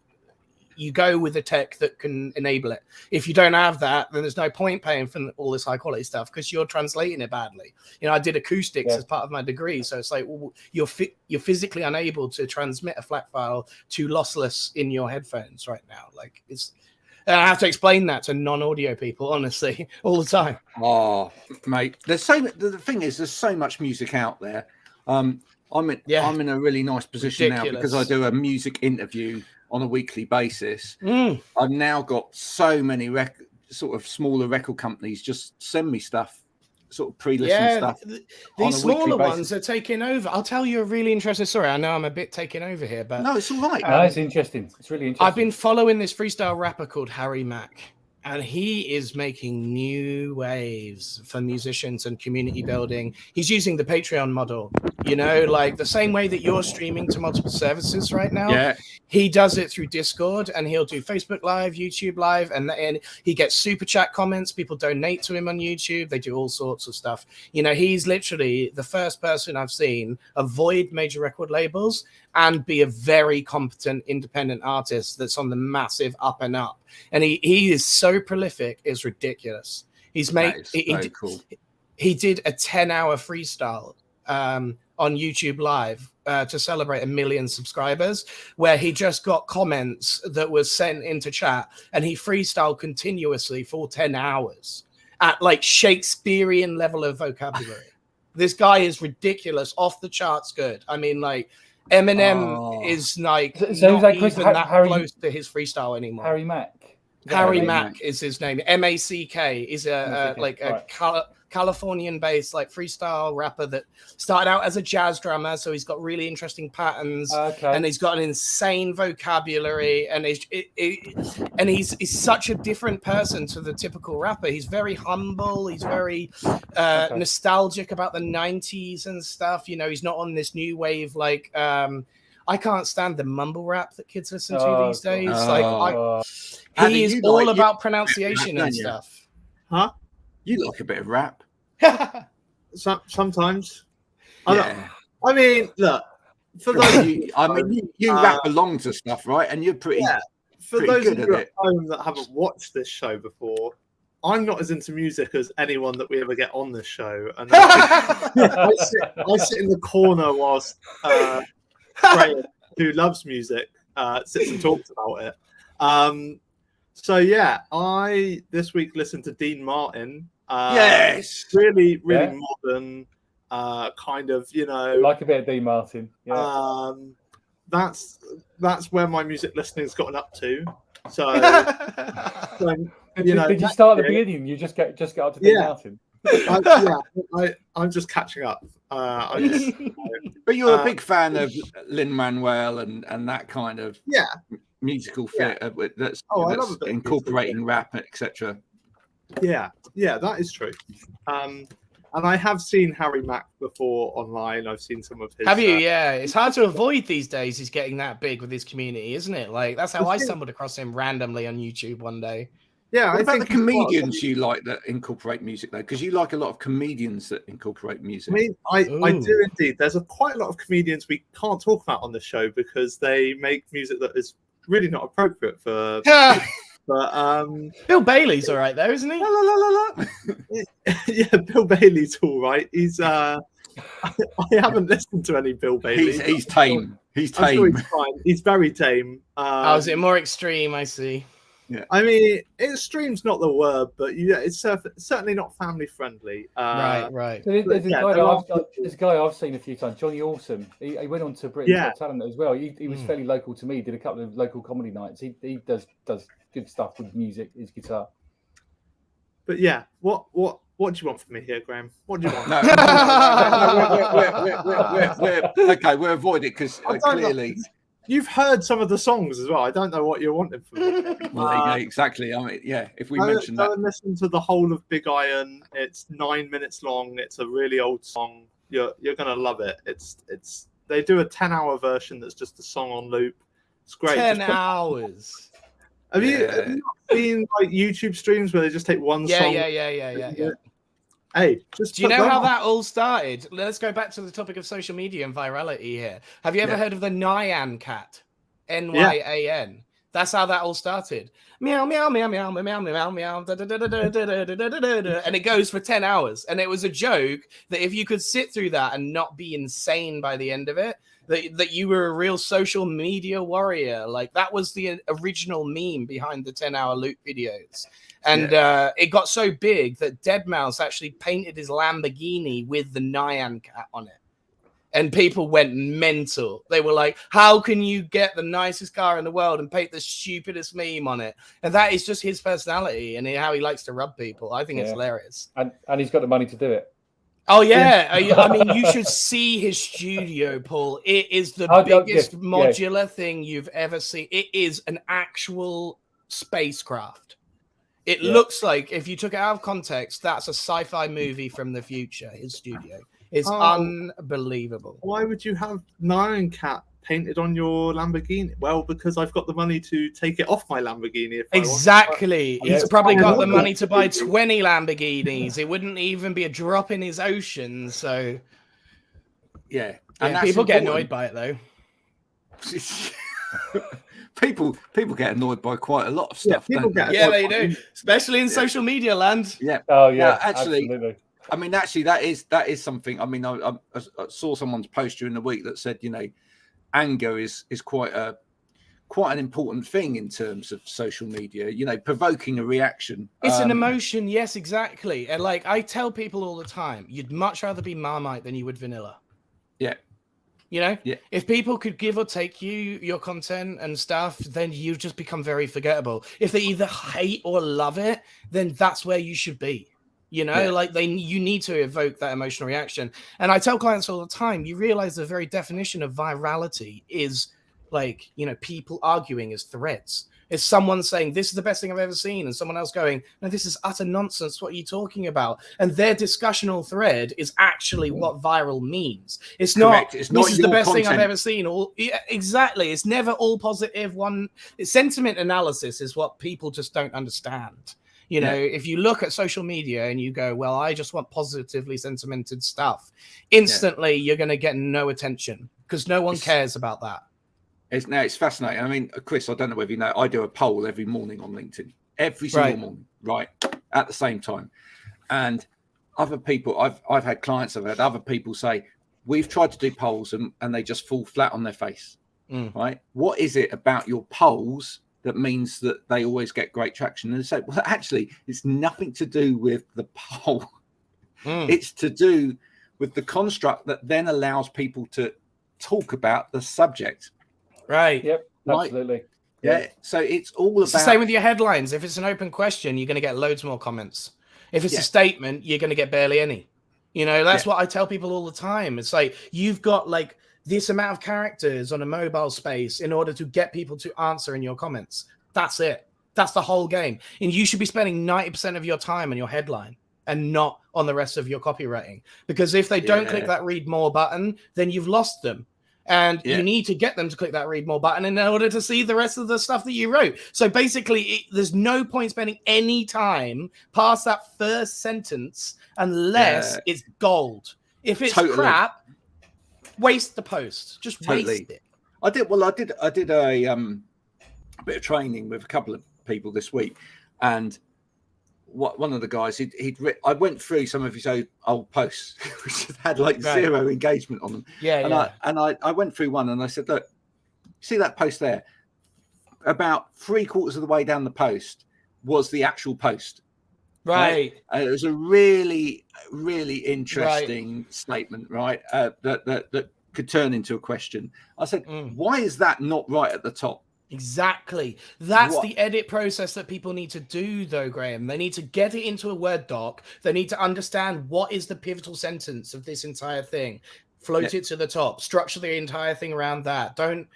you go with the tech that can enable it. If you don't have that, then there's no point paying for all this high quality stuff because you're translating it badly. You know, I did acoustics as part of my degree. So it's like, well, you're physically unable to transmit a FLAC file to lossless in your headphones right now. Like it's, and I have to explain that to non-audio people, honestly, all the time. Oh, mate, the thing is, there's so much music out there. I'm in a really nice position now because I do a music interview on a weekly basis. I've now got so many sort of smaller record companies just send me stuff, sort of pre-listened stuff. These smaller ones are taking over. I'll tell you a really interesting story. I know I'm a bit taking over here, but no, it's all right. No, it's interesting. It's really interesting. I've been following this freestyle rapper called Harry Mack, and he is making new waves for musicians and community building. He's using the Patreon model, you know, like the same way that you're streaming to multiple services right now. Yeah. He does it through Discord, and he'll do Facebook Live, YouTube Live, and he gets super chat comments. People donate to him on YouTube. They do all sorts of stuff. You know, he's literally the first person I've seen avoid major record labels and be a very competent independent artist that's on the massive up and up. And he is so prolific, it's ridiculous. He's made cool. He did a 10-hour freestyle on YouTube Live to celebrate 1 million subscribers, where he just got comments that was sent into chat, and he freestyled continuously for 10 hours at like Shakespearean level of vocabulary. This guy is ridiculous, off the charts good. I mean, like Eminem is like So not like Chris, even that Harry, close to his freestyle anymore. Harry Mack. Harry Mack is his name. M-A-C-K is a Californian-based like freestyle rapper that started out as a jazz drummer, so he's got really interesting patterns, and he's got an insane vocabulary, and he's such a different person to the typical rapper. He's very humble. He's very nostalgic about the 90s and stuff. You know, he's not on this new wave like. I can't stand the mumble rap that kids listen to these days. He is all about pronunciation and stuff. Huh? You like a bit of rap? Sometimes. Yeah. I mean, look. For those, you rap along to stuff, right? And you're pretty. Yeah. For those of you at home that haven't watched this show before, I'm not as into music as anyone that we ever get on this show, and I sit in the corner whilst. Freya, who loves music, sits and talks about it. So yeah, I this week listened to Dean Martin. Yes, really modern, kind of, you know, like a bit of Dean Martin. Yeah. That's where my music listening's gotten up to. So, did you start at the beginning? You just get up to Dean Martin. I'm just catching up. But you're a big fan of Lin-Manuel and that kind of musical fit that's incorporating rap, etc. Yeah, that is true. And I have seen Harry Mack before online. I've seen some of his. Have you? Yeah, it's hard to avoid these days. He's getting that big with his community, isn't it? Like that's how I stumbled across him randomly on YouTube one day. Yeah, what about the comedians you like that incorporate music though? Because you like a lot of comedians that incorporate music. I mean, I do indeed. There's quite a lot of comedians we can't talk about on the show because they make music that is really not appropriate for. But Bill Bailey's all right though, isn't he? Yeah, Bill Bailey's all right. He's I haven't listened to any Bill Bailey. He's tame. He's tame. I'm sure he's fine. He's very tame. Is it more extreme? I see. Yeah, I mean, extreme's not the word, but it's certainly not family friendly. Right. So there's a guy I've seen a few times, Johnny Awesome. He went on to Britain's Got Talent as well. He was fairly local to me. Did a couple of local comedy nights. He does good stuff with music, his guitar. But yeah, what do you want from me here, Graham? What do you want? We're avoiding because clearly. You've heard some of the songs as well. I don't know what you're wanting from me. Well, exactly. I mean, if we mention that. Go and listen to the whole of Big Iron. It's 9 minutes long. It's a really old song. You're gonna love it. It's they do a 10-hour version that's just a song on loop. It's great. 10 hours. Have you not seen like YouTube streams where they just take one song? Yeah. Hey, do you know how that all started? Let's go back to the topic of social media and virality here. Have you ever heard of the Nyan cat? Nyan. That's how that all started. Meow, meow, meow, meow, meow, meow, meow, and it goes for 10 hours. And it was a joke that if you could sit through that and not be insane by the end of it, that you were a real social media warrior. Like that was the original meme behind the 10-hour loop videos. And it got so big that Deadmau5 actually painted his Lamborghini with the Nyan cat on it. And people went mental. They were like, how can you get the nicest car in the world and paint the stupidest meme on it? And that is just his personality and how he likes to rub people. I think it's hilarious. And he's got the money to do it. Oh, yeah. I mean, you should see his studio, Paul. It is the biggest modular thing you've ever seen. It is an actual spacecraft. It looks like, if you took it out of context, that's a sci-fi movie from the future, his studio. It's unbelievable. Why would you have Nyan Cat painted on your Lamborghini? Well, because I've got the money to take it off my Lamborghini. Exactly. He's probably got the money to buy 20 Lamborghinis. It wouldn't even be a drop in his ocean. So, and people get annoyed by it, though. People get annoyed by quite a lot of stuff. They do, especially in social media land. Yeah. Oh yeah, actually. absolutely. I mean, actually, that is something. I mean, I saw someone's post during the week that said, anger is quite an important thing in terms of social media. Provoking a reaction. It's an emotion. Yes, exactly. And like I tell people all the time, you'd much rather be Marmite than you would vanilla. Yeah. Yeah. If people could give or take your content and stuff, then you just become very forgettable. If they either hate or love it, then that's where you should be. You need to evoke that emotional reaction. And I tell clients all the time, you realize the very definition of virality is people arguing as threads. It's someone saying, this is the best thing I've ever seen, and someone else going, no, this is utter nonsense. What are you talking about? And their discussional thread is actually what viral means. It's Correct. not, It's not this is the best content. thing I've ever seen. Exactly. It's never all positive. Sentiment analysis is what people just don't understand. If you look at social media and you go, well, I just want positively sentimented stuff, instantly you're going to get no attention because no one cares about that. It's fascinating. I mean, Chris, I don't know whether you know, I do a poll every morning on LinkedIn, every single morning, right, at the same time. And other people, I've had clients, I've had other people say, we've tried to do polls and they just fall flat on their face, right? What is it about your polls that means that they always get great traction? And they say, well, actually, it's nothing to do with the poll. It's to do with the construct that then allows people to talk about the subject. Right. Yep. Absolutely. Yeah. So it's all about. It's the same with your headlines. If it's an open question, you're going to get loads more comments. If it's a statement, you're going to get barely any. That's what I tell people all the time. It's like you've got like this amount of characters on a mobile space in order to get people to answer in your comments. That's it. That's the whole game. And you should be spending 90% of your time on your headline and not on the rest of your copywriting. Because if they don't click that read more button, then you've lost them. And you need to get them to click that read more button in order to see the rest of the stuff that you wrote. So basically, there's no point spending any time past that first sentence unless it's gold. If it's crap, waste the post. Just waste it. I did a bit of training with a couple of people this week, and one of the guys I went through some of his old posts, which had zero engagement on them. I went through one and I said, look, see that post there? About 3/4 of the way down the post was the actual post. Right. It was a really, really interesting statement, right? That could turn into a question. I said, why is that not right at the top? Exactly. That's the edit process that people need to do, though, Graham. They need to get it into a Word doc. They need to understand what is the pivotal sentence of this entire thing. Float it to the top. Structure the entire thing around that. Don't,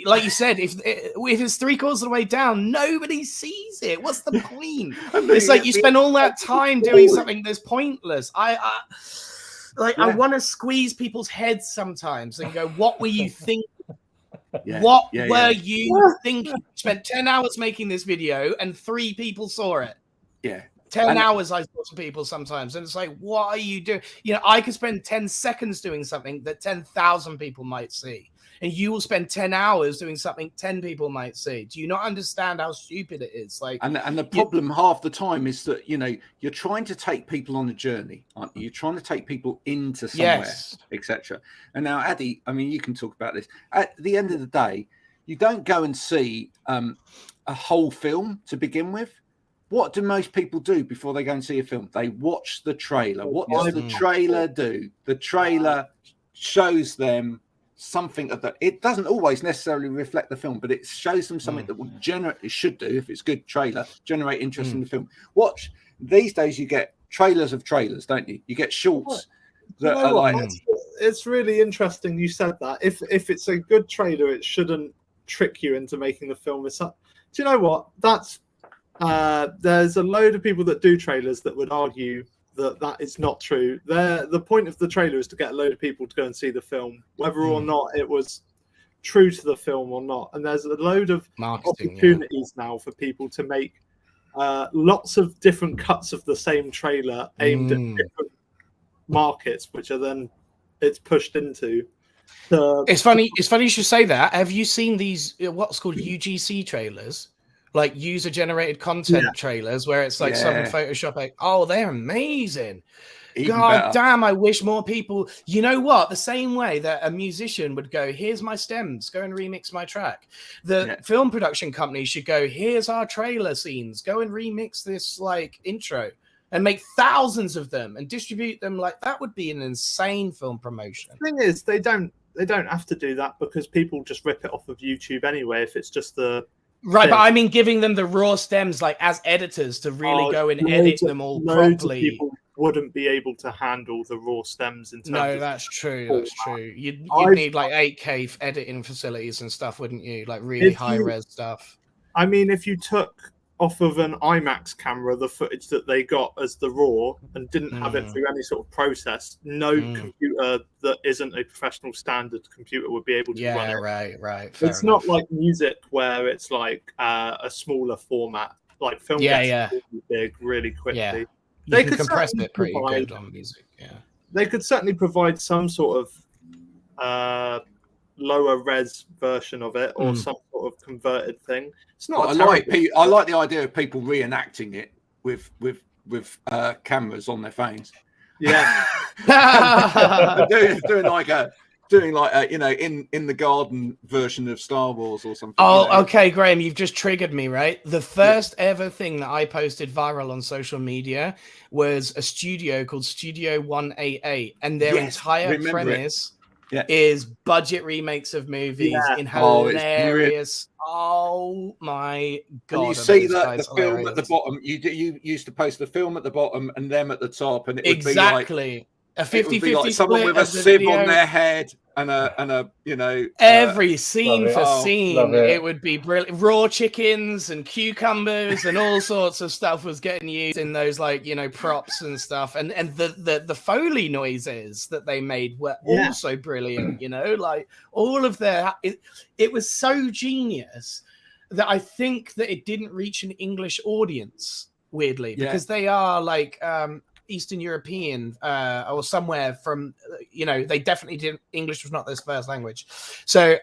like you said, if it's 3/4 of the way down, nobody sees it. What's the point? It's like you spend all that time doing something that's pointless. I want to squeeze people's heads sometimes and go, what were you thinking? What were you thinking? You spent 10 hours making this video and 3 people saw it. 10 hours I talk to people sometimes, and it's like, what are you doing? I could spend 10 seconds doing something that 10,000 people might see, and you will spend 10 hours doing something 10 people might see. Do you not understand how stupid it is? And the problem half the time is that you're trying to take people on a journey, aren't you? You're trying to take people into somewhere, etc. And now, Addi, I mean, you can talk about this. At the end of the day, you don't go and see a whole film to begin with. What do most people do before they go and see a film? They watch the trailer. What does the trailer do? The trailer shows them something of that. It doesn't always necessarily reflect the film, but it shows them something that will it should do, if it's good trailer, generate interest in the film. Watch. These days you get trailers of trailers, don't you? You get shorts that are like. It's really interesting you said that. If it's a good trailer, it shouldn't trick you into making the film. Do you know what? There's a load of people that do trailers that would argue that is not true. The point of the trailer is to get a load of people to go and see the film, whether or not it was true to the film or not. And there's a load of opportunities now for people to make lots of different cuts of the same trailer aimed at different markets, which are then it's pushed into. It's funny you should say that. Have you seen these what's called UGC trailers? Like user generated content trailers where it's like some Photoshop, they're amazing. Even God better. damn, I wish more people, you know what? The same way that a musician would go, here's my stems, go and remix my track. The film production company should go, here's our trailer scenes, go and remix this like intro and make thousands of them and distribute them. Like that would be an insane film promotion. The thing is, they don't have to do that because people just rip it off of YouTube anyway. If it's just the right, but I mean, giving them the raw stems, like as editors, to really go and edit them all properly. People wouldn't be able to handle the raw stems in terms of that's true. That's true. You'd need like 8K editing facilities and stuff, wouldn't you? Like really high res stuff. I mean, if you took off of an IMAX camera the footage that they got as the raw and didn't have it through any sort of process, no computer that isn't a professional standard computer would be able to run it. Right. It's not like music where it's like a smaller format, like film gets really big really quickly. Yeah. They could compress it pretty good on music. Yeah, they could certainly provide some sort of lower res version of it or some sort of converted thing. It's not. I like the idea of people reenacting it with cameras on their phones. Yeah, doing like a in the garden version of Star Wars or something. Okay, Graham, you've just triggered me, right? The first ever thing that I posted viral on social media was a studio called Studio 188, and their entire premise is budget remakes of movies in hilarious. Oh my god! And you see the film at the bottom. You used to post the film at the bottom and them at the top, and it would be like a 50-50 like someone with a sieve on their head and a every scene for scene. It would be brilliant. Raw chickens and cucumbers and all sorts of stuff was getting used in those props and stuff. And the Foley noises that they made were also brilliant. Like all of their it was so genius that I think that it didn't reach an English audience, weirdly, because they are like Eastern European or somewhere from, they definitely didn't. English was not their first language. So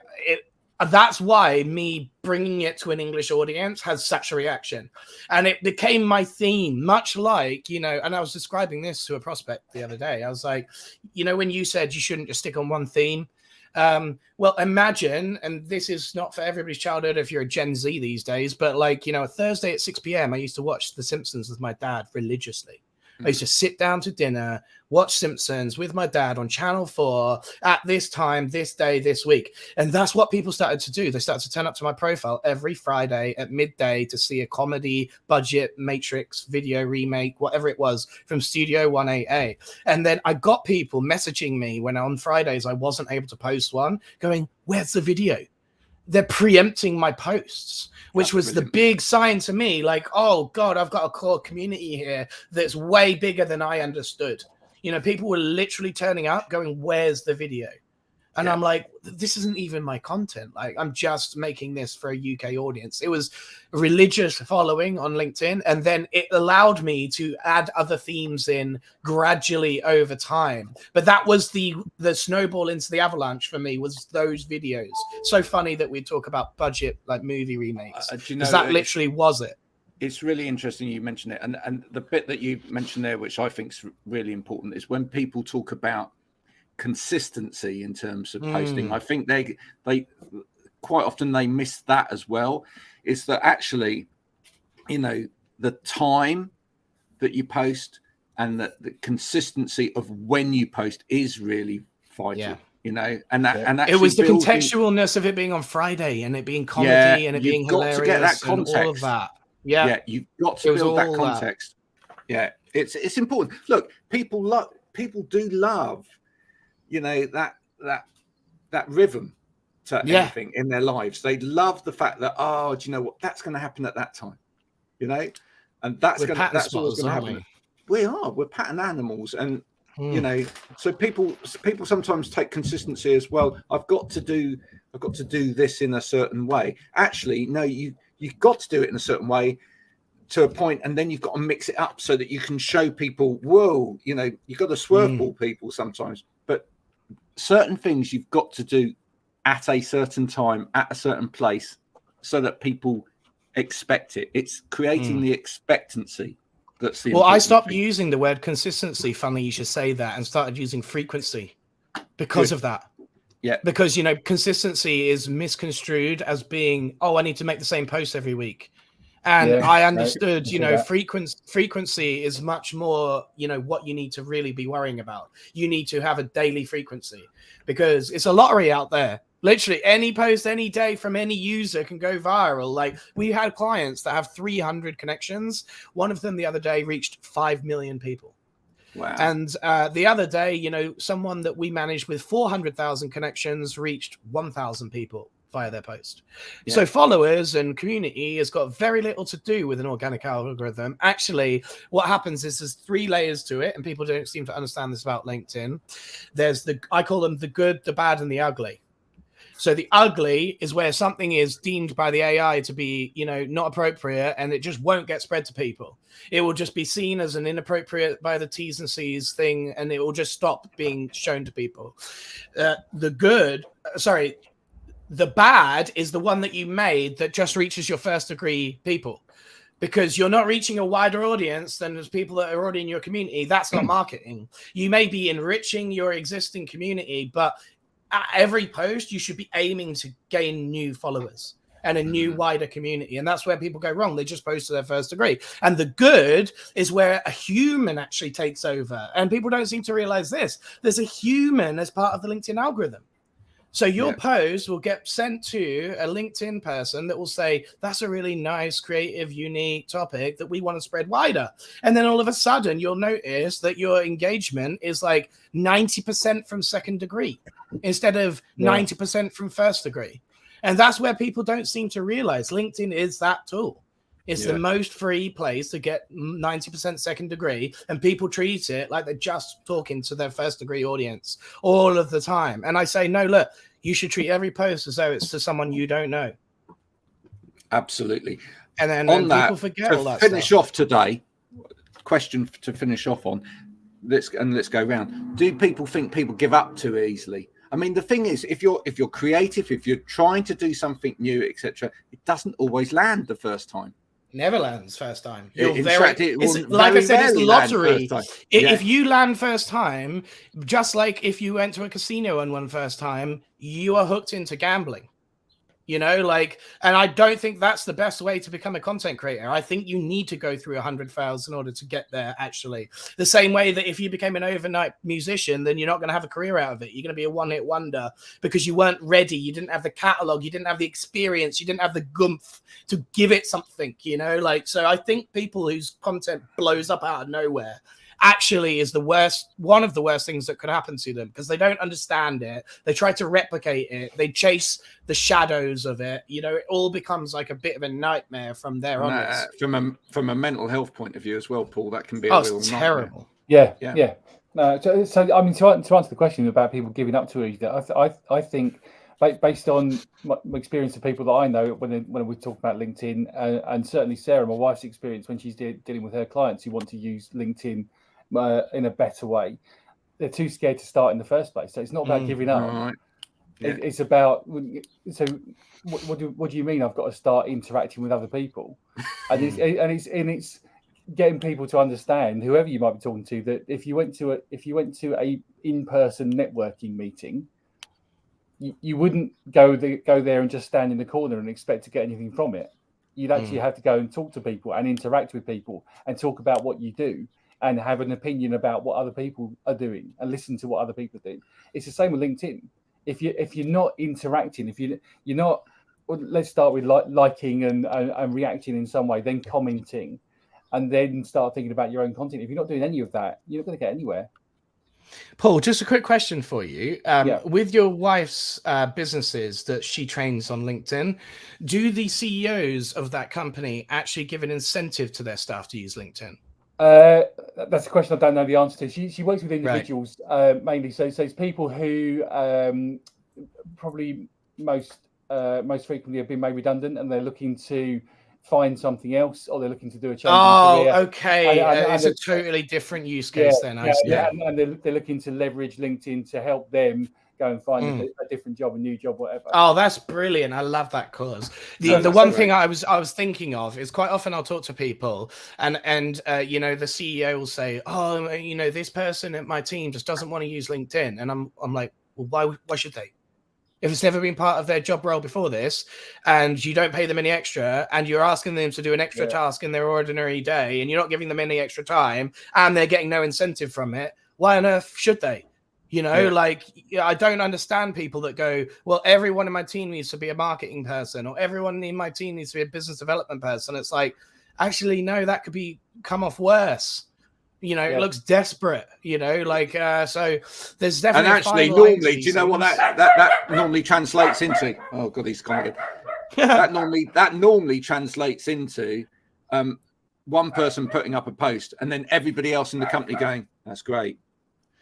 that's why me bringing it to an English audience has such a reaction. And it became my theme, much like, and I was describing this to a prospect the other day. I was like, when you said you shouldn't just stick on one theme, well, imagine, and this is not for everybody's childhood if you're a Gen Z these days, but like, a Thursday at 6 p.m., I used to watch The Simpsons with my dad religiously. I used to sit down to dinner, watch Simpsons with my dad on Channel 4 at this time, this day, this week. And that's what people started to do. They started to turn up to my profile every Friday at midday to see a comedy, budget, Matrix, video remake, whatever it was, from Studio 188. And then I got people messaging me when on Fridays I wasn't able to post one, going, where's the video? They're preempting my posts, which was the big sign to me, like, oh God, I've got a core community here that's way bigger than I understood. People were literally turning up going, where's the video? And I'm like, this isn't even my content. Like, I'm just making this for a UK audience. It was a religious following on LinkedIn. And then it allowed me to add other themes in gradually over time. But that was the snowball into the avalanche for me, was those videos. So funny that we talk about budget, like movie remakes. Because that literally was it. It's really interesting you mentioned it. And the bit that you mentioned there, which I think is really important, is when people talk about consistency in terms of posting. I think they quite often they miss that as well. Is that actually, the time that you post and that the consistency of when you post is really vital. And that it was the contextualness of it being on Friday and it being comedy and it being hilarious to get that context. And all of that. Yeah, you've got to build that context. That. Yeah, it's important. Look, people do love that rhythm to anything in their lives. They love the fact that, do you know what, that's going to happen at that time, and that's always going to happen. We're pattern animals, and so people sometimes take consistency as well. I've got to do this in a certain way. Actually, no, you've got to do it in a certain way to a point, and then you've got to mix it up so that you can show people, whoa, you've got to swerveball people sometimes, but certain things you've got to do at a certain time, at a certain place, so that people expect it. It's creating the expectancy That's the Well, I important stopped thing. using the word consistency. Funny you should say that, and started using frequency because Good. of that. Yeah. Because, consistency is misconstrued as being, oh, I need to make the same post every week. And Yeah, I no, understood, I see that. frequency is much more, what you need to really be worrying about. You need to have a daily frequency because it's a lottery out there. Literally any post any day from any user can go viral. Like we had clients that have 300 connections. One of them the other day reached 5 million people. Wow. And the other day, someone that we managed with 400,000 connections reached 1,000 people via their post. Yeah. So followers and community has got very little to do with an organic algorithm. Actually, what happens is there's 3 layers to it, and people don't seem to understand this about LinkedIn. There's I call them the good, the bad, and the ugly. So the ugly is where something is deemed by the AI to be, not appropriate, and it just won't get spread to people. It will just be seen as an inappropriate by the T's and C's thing, and it will just stop being shown to people. The bad is the one that you made that just reaches your first degree people, because you're not reaching a wider audience than those people that are already in your community. That's not marketing. You may be enriching your existing community, but at every post, you should be aiming to gain new followers and a new wider community. And that's where people go wrong. They just post to their first degree. And the good is where a human actually takes over. And people don't seem to realize this. There's a human as part of the LinkedIn algorithm. So your post will get sent to a LinkedIn person that will say, that's a really nice, creative, unique topic that we want to spread wider. And then all of a sudden, you'll notice that your engagement is like 90% from second degree instead of 90% from first degree. And that's where people don't seem to realize LinkedIn is that tool. It's the most free place to get 90% second degree, and people treat it like they're just talking to their first degree audience all of the time. And I say, no, look, you should treat every post as though it's to someone you don't know. Absolutely. And then on that, people forget all that finish stuff. off today, question to finish off on, let's go round. Do people think people give up too easily? I mean, the thing is, if you're creative, if you're trying to do something new, etc., it doesn't always land the first time. Never lands first time. Like I said, it's lottery. If you land first time, just like if you went to a casino and won first time, you are hooked into gambling. And I don't think that's the best way to become a content creator. I think you need to go through 100 fails in order to get there, actually. The same way that if you became an overnight musician, then you're not going to have a career out of it. You're going to be a one-hit wonder because you weren't ready. You didn't have the catalog. You didn't have the experience. You didn't have the gumph to give it something, So I think people whose content blows up out of nowhere actually is one of the worst things that could happen to them, because they don't understand it. They try to replicate it. They chase the shadows of it. It all becomes like a bit of a nightmare from there onwards. From a mental health point of view as well, Paul, that can be a real terrible. Nightmare. Yeah. No, so I mean, to answer the question about people giving up too easily, I think based on my experience of people that I know when we talk about LinkedIn, and certainly Sarah, my wife's experience when she's dealing with her clients who want to use LinkedIn in a better way, they're too scared to start in the first place. So it's not about giving up. Right. Yeah. It's about, so what do you mean I've got to start interacting with other people? And it's getting people to understand, whoever you might be talking to, that if you went to a in-person networking meeting, you wouldn't go there and just stand in the corner and expect to get anything from it. You'd actually have to go and talk to people and interact with people and talk about what you do and have an opinion about what other people are doing and listen to what other people do. It's the same with LinkedIn. If you're not interacting, if you're not, well, let's start with liking and reacting in some way, then commenting, and then start thinking about your own content. If you're not doing any of that, you're not going to get anywhere. Paul, just a quick question for you. With your wife's businesses that she trains on LinkedIn, do the CEOs of that company actually give an incentive to their staff to use LinkedIn? That's a question I don't know the answer to. She works with individuals, mainly. So it's people who probably most frequently have been made redundant, and they're looking to find something else, or they're looking to do a change in career. Okay. It's a totally different use case then. And they're looking to leverage LinkedIn to help them go and find a different job, a new job, whatever. Oh, that's brilliant. I love that cause. The one thing I was thinking of is quite often I'll talk to people and you know, the CEO will say, oh, you know, this person at my team just doesn't want to use LinkedIn. And I'm like, well, why should they? If it's never been part of their job role before this, and you don't pay them any extra, and you're asking them to do an extra task in their ordinary day, and you're not giving them any extra time, and they're getting no incentive from it, why on earth should they? You know, like, I don't understand people that go, well, everyone in my team needs to be a marketing person, or everyone in my team needs to be a business development person. It's like, actually, no, that could come off worse. You know, it looks desperate, you know, like, so there's definitely. And actually, normally, do you know what that normally translates into? Oh, God, he's gone again. that normally translates into one person putting up a post and then everybody else in the company going, that's great.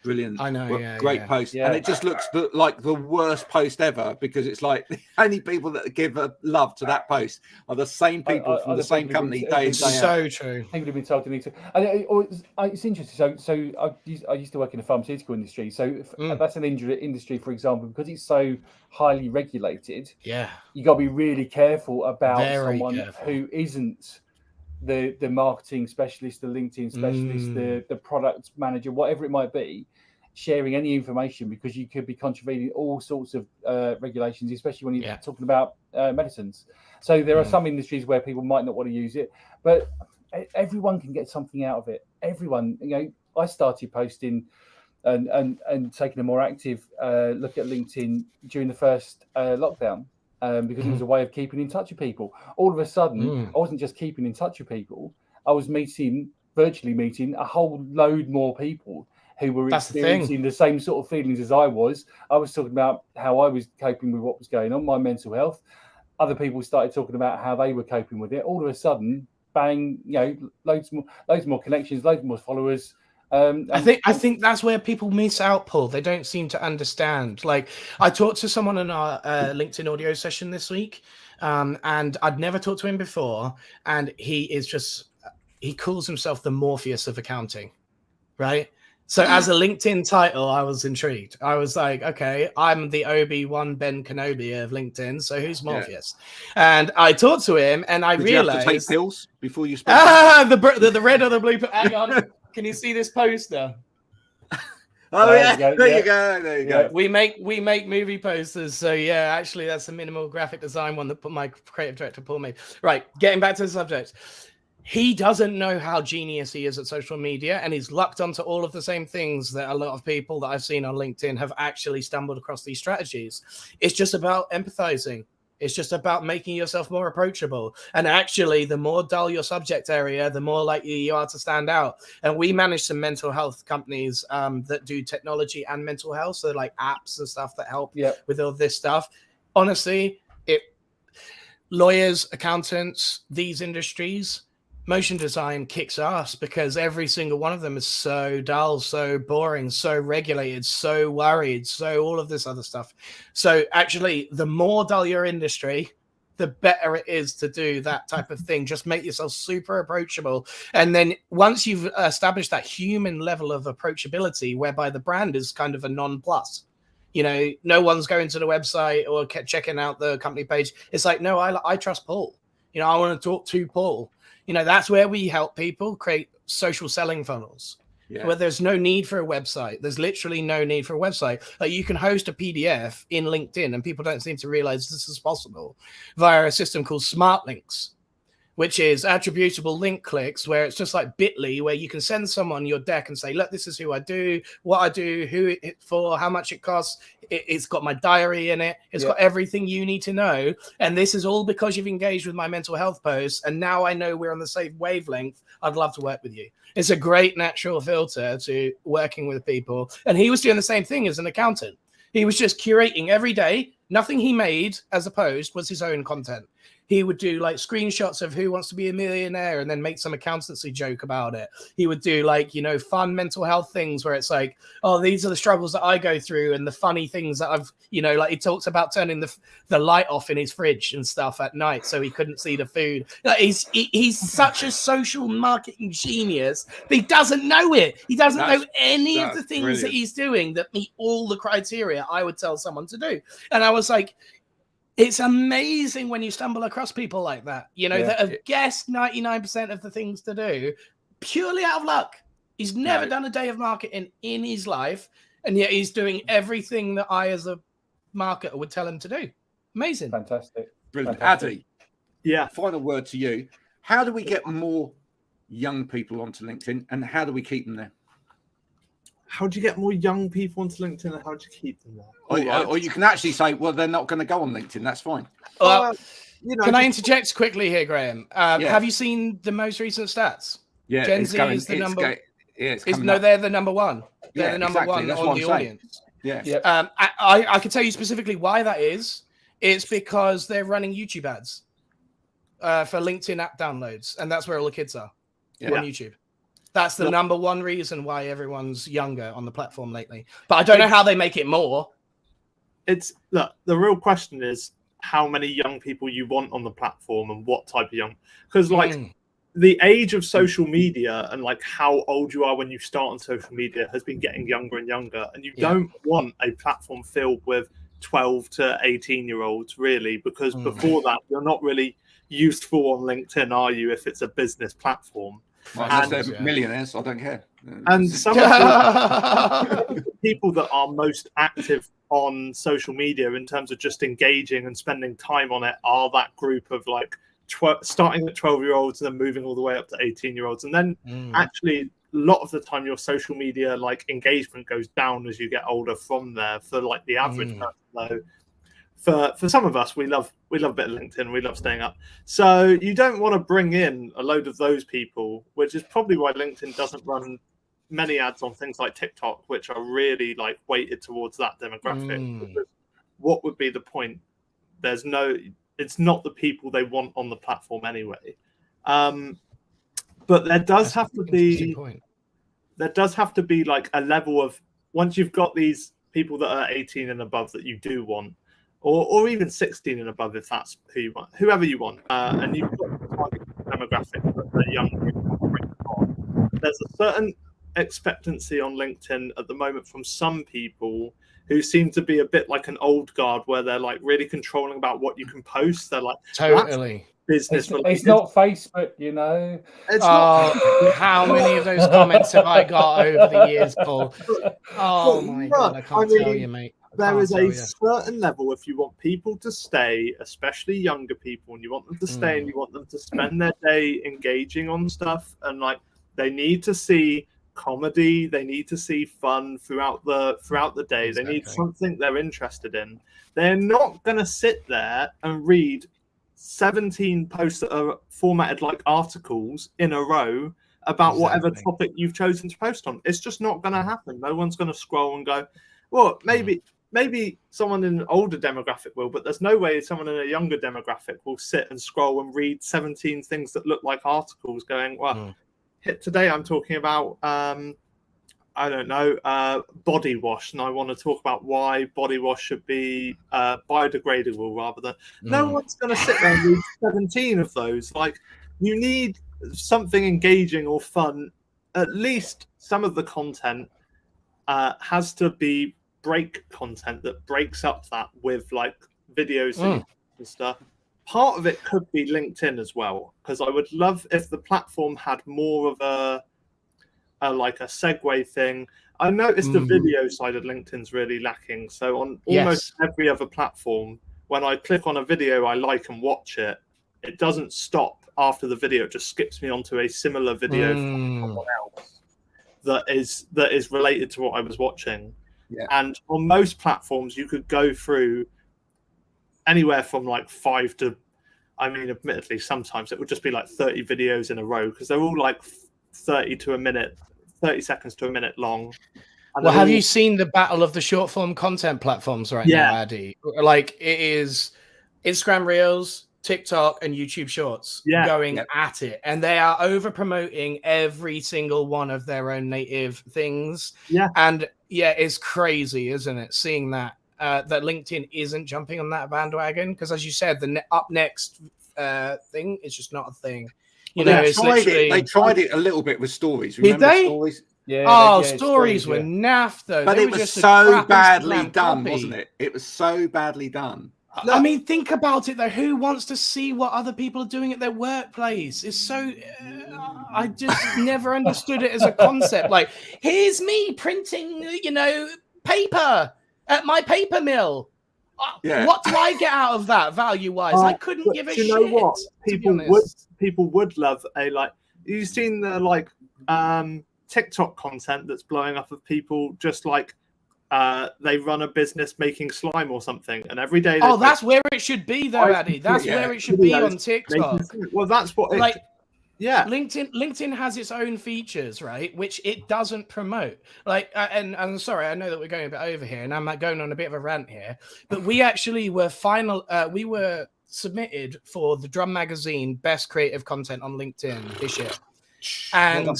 Brilliant. I know. Great post. And it just looks like the worst post ever, because it's like the only people that give love to that post are the same people from the same company day in, day out. So true. People have been told to need to. It's interesting. So I used to work in the pharmaceutical industry. So that's an industry, for example, because it's so highly regulated. Yeah. You got to be really careful about someone who isn't the marketing specialist, the LinkedIn specialist, the product manager, whatever it might be, sharing any information, because you could be contravening all sorts of regulations, especially when you're talking about medicines. So there are some industries where people might not want to use it, but everyone can get something out of it. Everyone, you know, I started posting and taking a more active look at LinkedIn during the first lockdown. Because it was a way of keeping in touch with people. All of a sudden, I wasn't just keeping in touch with people. I was virtually meeting a whole load more people who were experiencing the same sort of feelings as I was. I was talking about how I was coping with what was going on, my mental health. Other people started talking about how they were coping with it. All of a sudden, bang, you know, loads more connections, loads more followers. I think that's where people miss out, Paul. They don't seem to understand. Like, I talked to someone in our LinkedIn audio session this week, and I'd never talked to him before. And he calls himself the Morpheus of accounting, right? So as a LinkedIn title, I was intrigued. I was like, okay, I'm the Obi-Wan Ben Kenobi of LinkedIn. So who's Morpheus? And I talked to him, and I realized. You have to take pills before you speak. The red or the blue. Hang on. Can you see this poster? There you go. We make movie posters. So yeah, actually, that's a minimal graphic design one that my creative director Paul made. Right, getting back to the subject. He doesn't know how genius he is at social media, and he's lucked onto all of the same things that a lot of people that I've seen on LinkedIn have actually stumbled across these strategies. It's just about empathizing. It's just about making yourself more approachable. And actually, the more dull your subject area, the more likely you are to stand out. And we manage some mental health companies that do technology and mental health. So like apps and stuff that help with all this stuff. Honestly, lawyers, accountants, these industries, motion design kicks ass, because every single one of them is so dull, so boring, so regulated, so worried, so all of this other stuff. So actually, the more dull your industry, the better it is to do that type of thing. Just make yourself super approachable. And then once you've established that human level of approachability, whereby the brand is kind of a non-plus, you know, no one's going to the website or checking out the company page. It's like, no, I trust Paul. You know, I want to talk to Paul. You know, that's where we help people create social selling funnels, where there's no need for a website. There's literally no need for a website. Like, you can host a PDF in LinkedIn, and people don't seem to realize this is possible via a system called Smart Links, which is attributable link clicks, where it's just like Bitly, where you can send someone your deck and say, look, this is who I do, what I do, who it's for, how much it costs. It's got my diary in it. It's got everything you need to know. And this is all because you've engaged with my mental health posts. And now I know we're on the same wavelength. I'd love to work with you. It's a great natural filter to working with people. And he was doing the same thing as an accountant. He was just curating every day. Nothing he made as a post was his own content. He would do like screenshots of Who Wants to Be a Millionaire and then make some accountancy joke about it. He would do like, you know, fun mental health things where it's like, oh, these are the struggles that I go through and the funny things that I've, you know, like he talks about turning the light off in his fridge and stuff at night so he couldn't see the food. Like, he's such a social marketing genius, but he doesn't know it. He doesn't know any of the things that he's doing that meet all the criteria I would tell someone to do. And I was like, it's amazing when you stumble across people like that, you know, that have guessed 99% of the things to do purely out of luck. He's never done a day of marketing in his life, and yet he's doing everything that I, as a marketer, would tell him to do. Amazing. Fantastic. Brilliant. Fantastic. Addi, Yeah. final word to you. How do we get more young people onto LinkedIn, and how do we keep them there? How do you get more young people onto LinkedIn, and how do you keep them there? Or you can actually say, well, they're not going to go on LinkedIn. That's fine. Well, you know, can I interject quickly here, Graham? Have you seen the most recent stats? Yeah, Gen Z is the number. They're the number one. They're the number one on the audience. Yeah. I can tell you specifically why that is. It's because they're running YouTube ads for LinkedIn app downloads, and that's where all the kids are on YouTube. That's the number one reason why everyone's younger on the platform lately. But I don't know how they make it more. Look, the real question is how many young people you want on the platform and what type of young. Because like the age of social media and like how old you are when you start on social media has been getting younger and younger. And you don't want a platform filled with 12 to 18-year-olds, really, because before that, you're not really useful on LinkedIn, are you, if it's a business platform? Well, unless they're millionaires, I don't care. And some of the people that are most active on social media in terms of just engaging and spending time on it are that group of like starting at 12-year-olds and then moving all the way up to 18-year-olds. And then actually a lot of the time your social media like engagement goes down as you get older from there for like the average person though. For some of us, we love a bit of LinkedIn. We love staying up. So you don't want to bring in a load of those people, which is probably why LinkedIn doesn't run many ads on things like TikTok, which are really like weighted towards that demographic. Because what would be the point? It's not the people they want on the platform anyway. But there does have to be like a level of, once you've got these people that are 18 and above that you do want, or even 16 and above, if that's who you want, whoever you want, and you've got the target demographic that the young people on. There's a certain expectancy on LinkedIn at the moment from some people who seem to be a bit like an old guard, where they're like really controlling about what you can post. They're like, totally business. It's not Facebook, you know. It's not. How many of those comments have I got over the years, Paul? Oh my God, I can't tell you, mate. There is a certain level, if you want people to stay, especially younger people, and you want them to stay and you want them to spend their day engaging on stuff, and like they need to see comedy, they need to see fun throughout the day. Exactly. They need something they're interested in. They're not going to sit there and read 17 posts that are formatted like articles in a row about whatever topic you've chosen to post on. It's just not going to happen. No one's going to scroll and go, well, maybe someone in an older demographic will, but there's no way someone in a younger demographic will sit and scroll and read 17 things that look like articles going, well, today I'm talking about, I don't know, body wash, and I want to talk about why body wash should be biodegradable rather than... No one's going to sit there and read 17 of those. Like, you need something engaging or fun. At least some of the content has to be break content that breaks up that with like videos and stuff. Part of it could be LinkedIn as well, because I would love if the platform had more of a like a segue thing. I noticed the video side of LinkedIn's really lacking. So on almost every other platform, when I click on a video I like and watch it, it doesn't stop after the video. It just skips me onto a similar video from someone else that is related to what I was watching. Yeah. And on most platforms, you could go through anywhere from like 5 to, I mean, admittedly, sometimes it would just be like 30 videos in a row because they're all like 30 seconds to a minute long. Well, have you seen the battle of the short form content platforms right now, Addi? Like it is Instagram Reels, TikTok and YouTube Shorts Yeah. going at it, and they are over promoting every single one of their own native things. Yeah. And it's crazy, isn't it? Seeing that that LinkedIn isn't jumping on that bandwagon, because as you said, the up next thing is just not a thing. They tried it a little bit with stories. Remember they? stories? Yeah. Stories were naff though. But They it were was just a so crap badly Instagram done, copy. wasn't it? It was so badly done. I mean, think about it though. Who wants to see what other people are doing at their workplace? It's so. I just never understood it as a concept. Like, here's me printing, paper at my paper mill. What do I get out of that value-wise? I couldn't give a shit. You know what? To be honest. People would love a You've seen the TikTok content that's blowing up of people just they run a business making slime or something, and every day. That's where it should be, though, Addi. That's where it should be on TikTok. Well, that's what. LinkedIn has its own features, right, which it doesn't promote. And I'm sorry, I know that we're going a bit over here, and I'm going on a bit of a rant here, but we actually were we were submitted for the Drum Magazine Best Creative Content on LinkedIn this year, and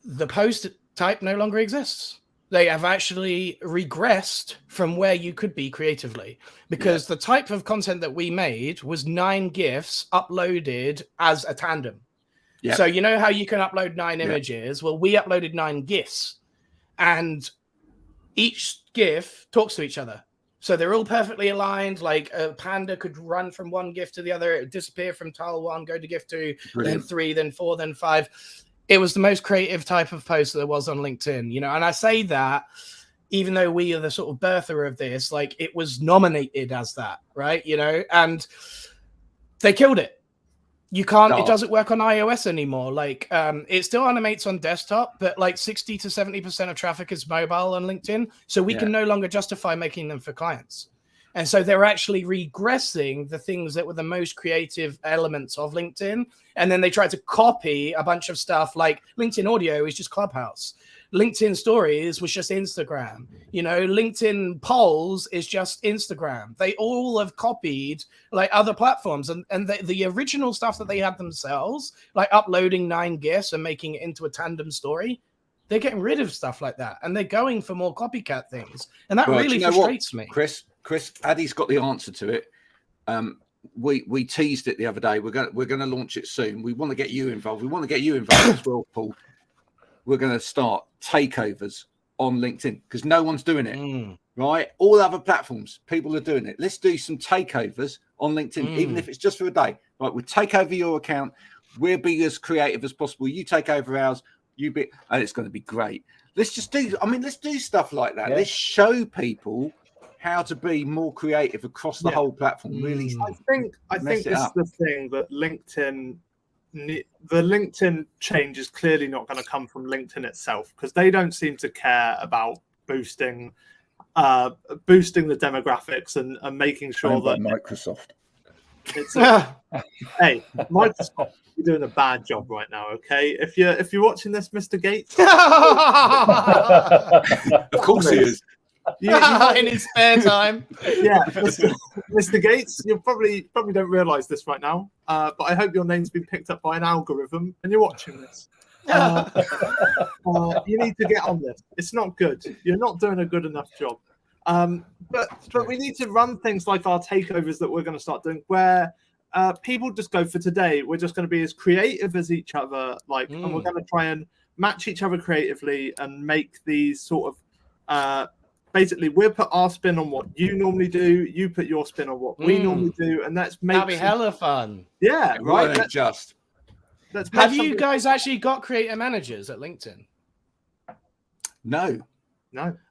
the post type no longer exists. They have actually regressed from where you could be creatively, because the type of content that we made was 9 GIFs uploaded as a tandem. Yeah. So you know how you can upload 9 images? Well, we uploaded 9 GIFs, and each GIF talks to each other. So they're all perfectly aligned. Like a panda could run from one GIF to the other. It would disappear from tile 1, go to GIF 2, then 3, then 4, then 5. It was the most creative type of post that there was on LinkedIn, and I say that even though we are the sort of birther of this, it was nominated as that, right? And they killed it. You can't, it doesn't work on iOS anymore. It still animates on desktop, but 60 to 70% of traffic is mobile on LinkedIn. So we can no longer justify making them for clients. And so they're actually regressing the things that were the most creative elements of LinkedIn. And then they tried to copy a bunch of stuff, like LinkedIn Audio is just Clubhouse. LinkedIn Stories was just Instagram. LinkedIn Polls is just Instagram. They all have copied other platforms. And the original stuff that they had themselves, like uploading 9 GIFs and making it into a tandem story, they're getting rid of stuff like that. And they're going for more copycat things. And that really frustrates me. Chris, Addi's got the answer to it. We teased it the other day. We're going to launch it soon. We want to get you involved. We want to get you involved as well, Paul. We're going to start takeovers on LinkedIn because no one's doing it, right? All other platforms, people are doing it. Let's do some takeovers on LinkedIn, even if it's just for a day. Right, we'll take over your account. We'll be as creative as possible. You take over ours. And it's going to be great. Let's just do. Let's do stuff like that. Yeah. Let's show people how to be more creative across the whole platform. Really, I think this is the thing that the LinkedIn change is clearly not going to come from LinkedIn itself, because they don't seem to care about boosting the demographics and making sure that Microsoft. Hey, Microsoft, you're doing a bad job right now. Okay, if you're watching this, Mr. Gates, of course he is. In his spare time. Yeah, Mr. Gates, you probably don't realize this right now, but I hope your name's been picked up by an algorithm and you're watching this. You need to get on this. It's not good. You're not doing a good enough job. But we need to run things like our takeovers that we're going to start doing, where people just go, for today, we're just going to be as creative as each other, and we're going to try and match each other creatively and make these sort of basically, we'll put our spin on what you normally do, you put your spin on what we normally do, and let's make that'll be hella fun. Yeah, right. Have you guys actually got creator managers at LinkedIn? No.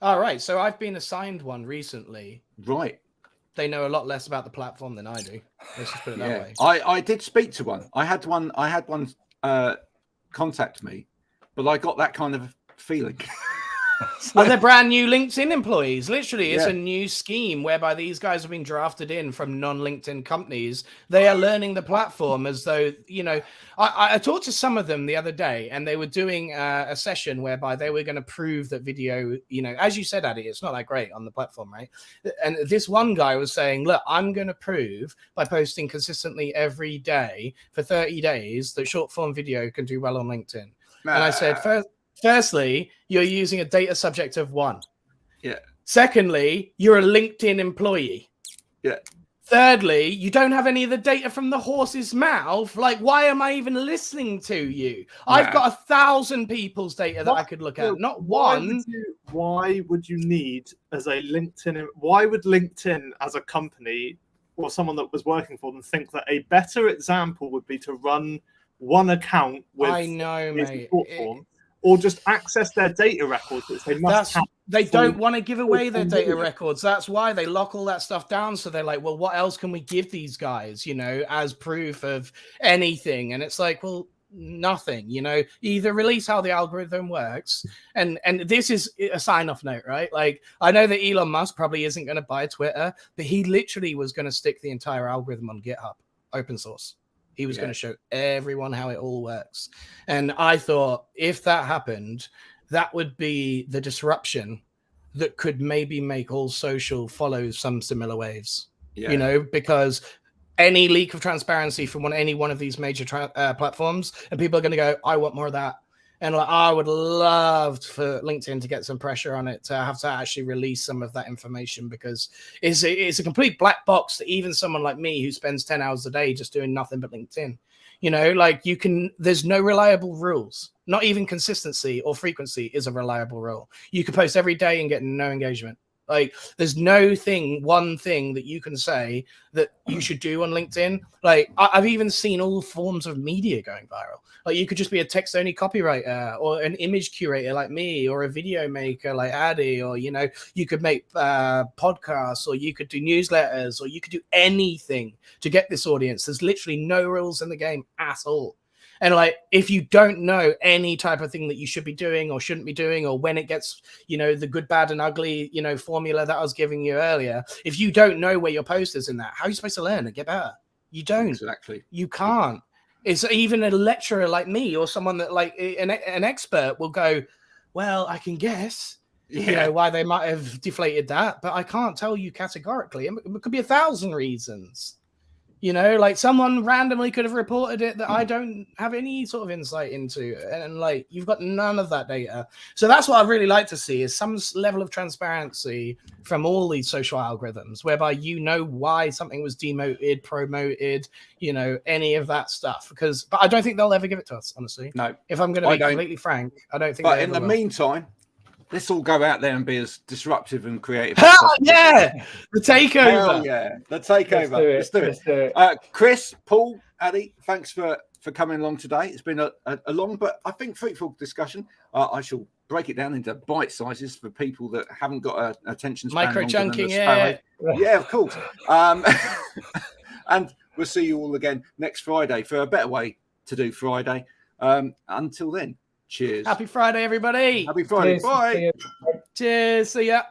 All right, so I've been assigned one recently. Right. They know a lot less about the platform than I do. Let's just put it that way. I did speak to one. I had one contact me, but I got that kind of feeling. Well, they're brand new LinkedIn employees. Literally, it's Yeah. a new scheme whereby these guys have been drafted in from non-LinkedIn companies. They are learning the platform as though, I talked to some of them the other day, and they were doing a session whereby they were going to prove that video, as you said, Addi, it's not that great on the platform, right? And this one guy was saying, look, I'm going to prove by posting consistently every day for 30 days that short form video can do well on LinkedIn. And I said, firstly, you're using a data subject of 1. Yeah. Secondly, you're a LinkedIn employee. Yeah. Thirdly, you don't have any of the data from the horse's mouth. Like, why am I even listening to you? I've got 1,000 people's data that I could look at, not one. Why would you need as a LinkedIn? Why would LinkedIn as a company or someone that was working for them think that a better example would be to run one account with I know, mate. or just access their data records, which they must have. They don't want to give away their data records. That's why they lock all that stuff down. So they're like, well, what else can we give these guys, as proof of anything? And it's like, well, nothing, either release how the algorithm works. And this is a sign-off note, right? Like, I know that Elon Musk probably isn't going to buy Twitter, but he literally was going to stick the entire algorithm on GitHub, open source. He was going to show everyone how it all works. And I thought if that happened, that would be the disruption that could maybe make all social follow some similar waves, because any leak of transparency from any one of these major platforms, and people are going to go, I want more of that. And I would love for LinkedIn to get some pressure on it to have to actually release some of that information, because it's a complete black box that even someone like me who spends 10 hours a day just doing nothing but LinkedIn, there's no reliable rules. Not even consistency or frequency is a reliable rule. You could post every day and get no engagement. Like, there's one thing that you can say that you should do on LinkedIn. Like, I've even seen all forms of media going viral. Like, you could just be a text-only copywriter or an image curator like me, or a video maker like Addi, or, you could make podcasts, or you could do newsletters, or you could do anything to get this audience. There's literally no rules in the game at all. And if you don't know any type of thing that you should be doing or shouldn't be doing, or when it gets, the good, bad, and ugly, formula that I was giving you earlier, if you don't know where your post is in that, how are you supposed to learn and get better? You don't. Exactly. You can't. It's even a lecturer like me, or someone that an expert will go, well, I can guess, why they might have deflated that, but I can't tell you categorically. It could be 1,000 reasons. Someone randomly could have reported it that I don't have any sort of insight into. And you've got none of that data. So that's what I'd really like to see, is some level of transparency from all these social algorithms, whereby why something was demoted, promoted, any of that stuff. But I don't think they'll ever give it to us, honestly. No. If I'm going to be completely frank, I don't think. But in the meantime, let's all go out there and be as disruptive and creative. Hell yeah! The takeover. Hell yeah! The takeover. Let's do it. Chris, Paul, Addi, thanks for coming along today. It's been a long but I think fruitful discussion. I shall break it down into bite sizes for people that haven't got an attention span. Micro chunking, yeah, of course. And we'll see you all again next Friday for a better way to do Friday. Until then. Cheers. Happy Friday, everybody. Happy Friday. Cheers. Bye. Cheers. See ya.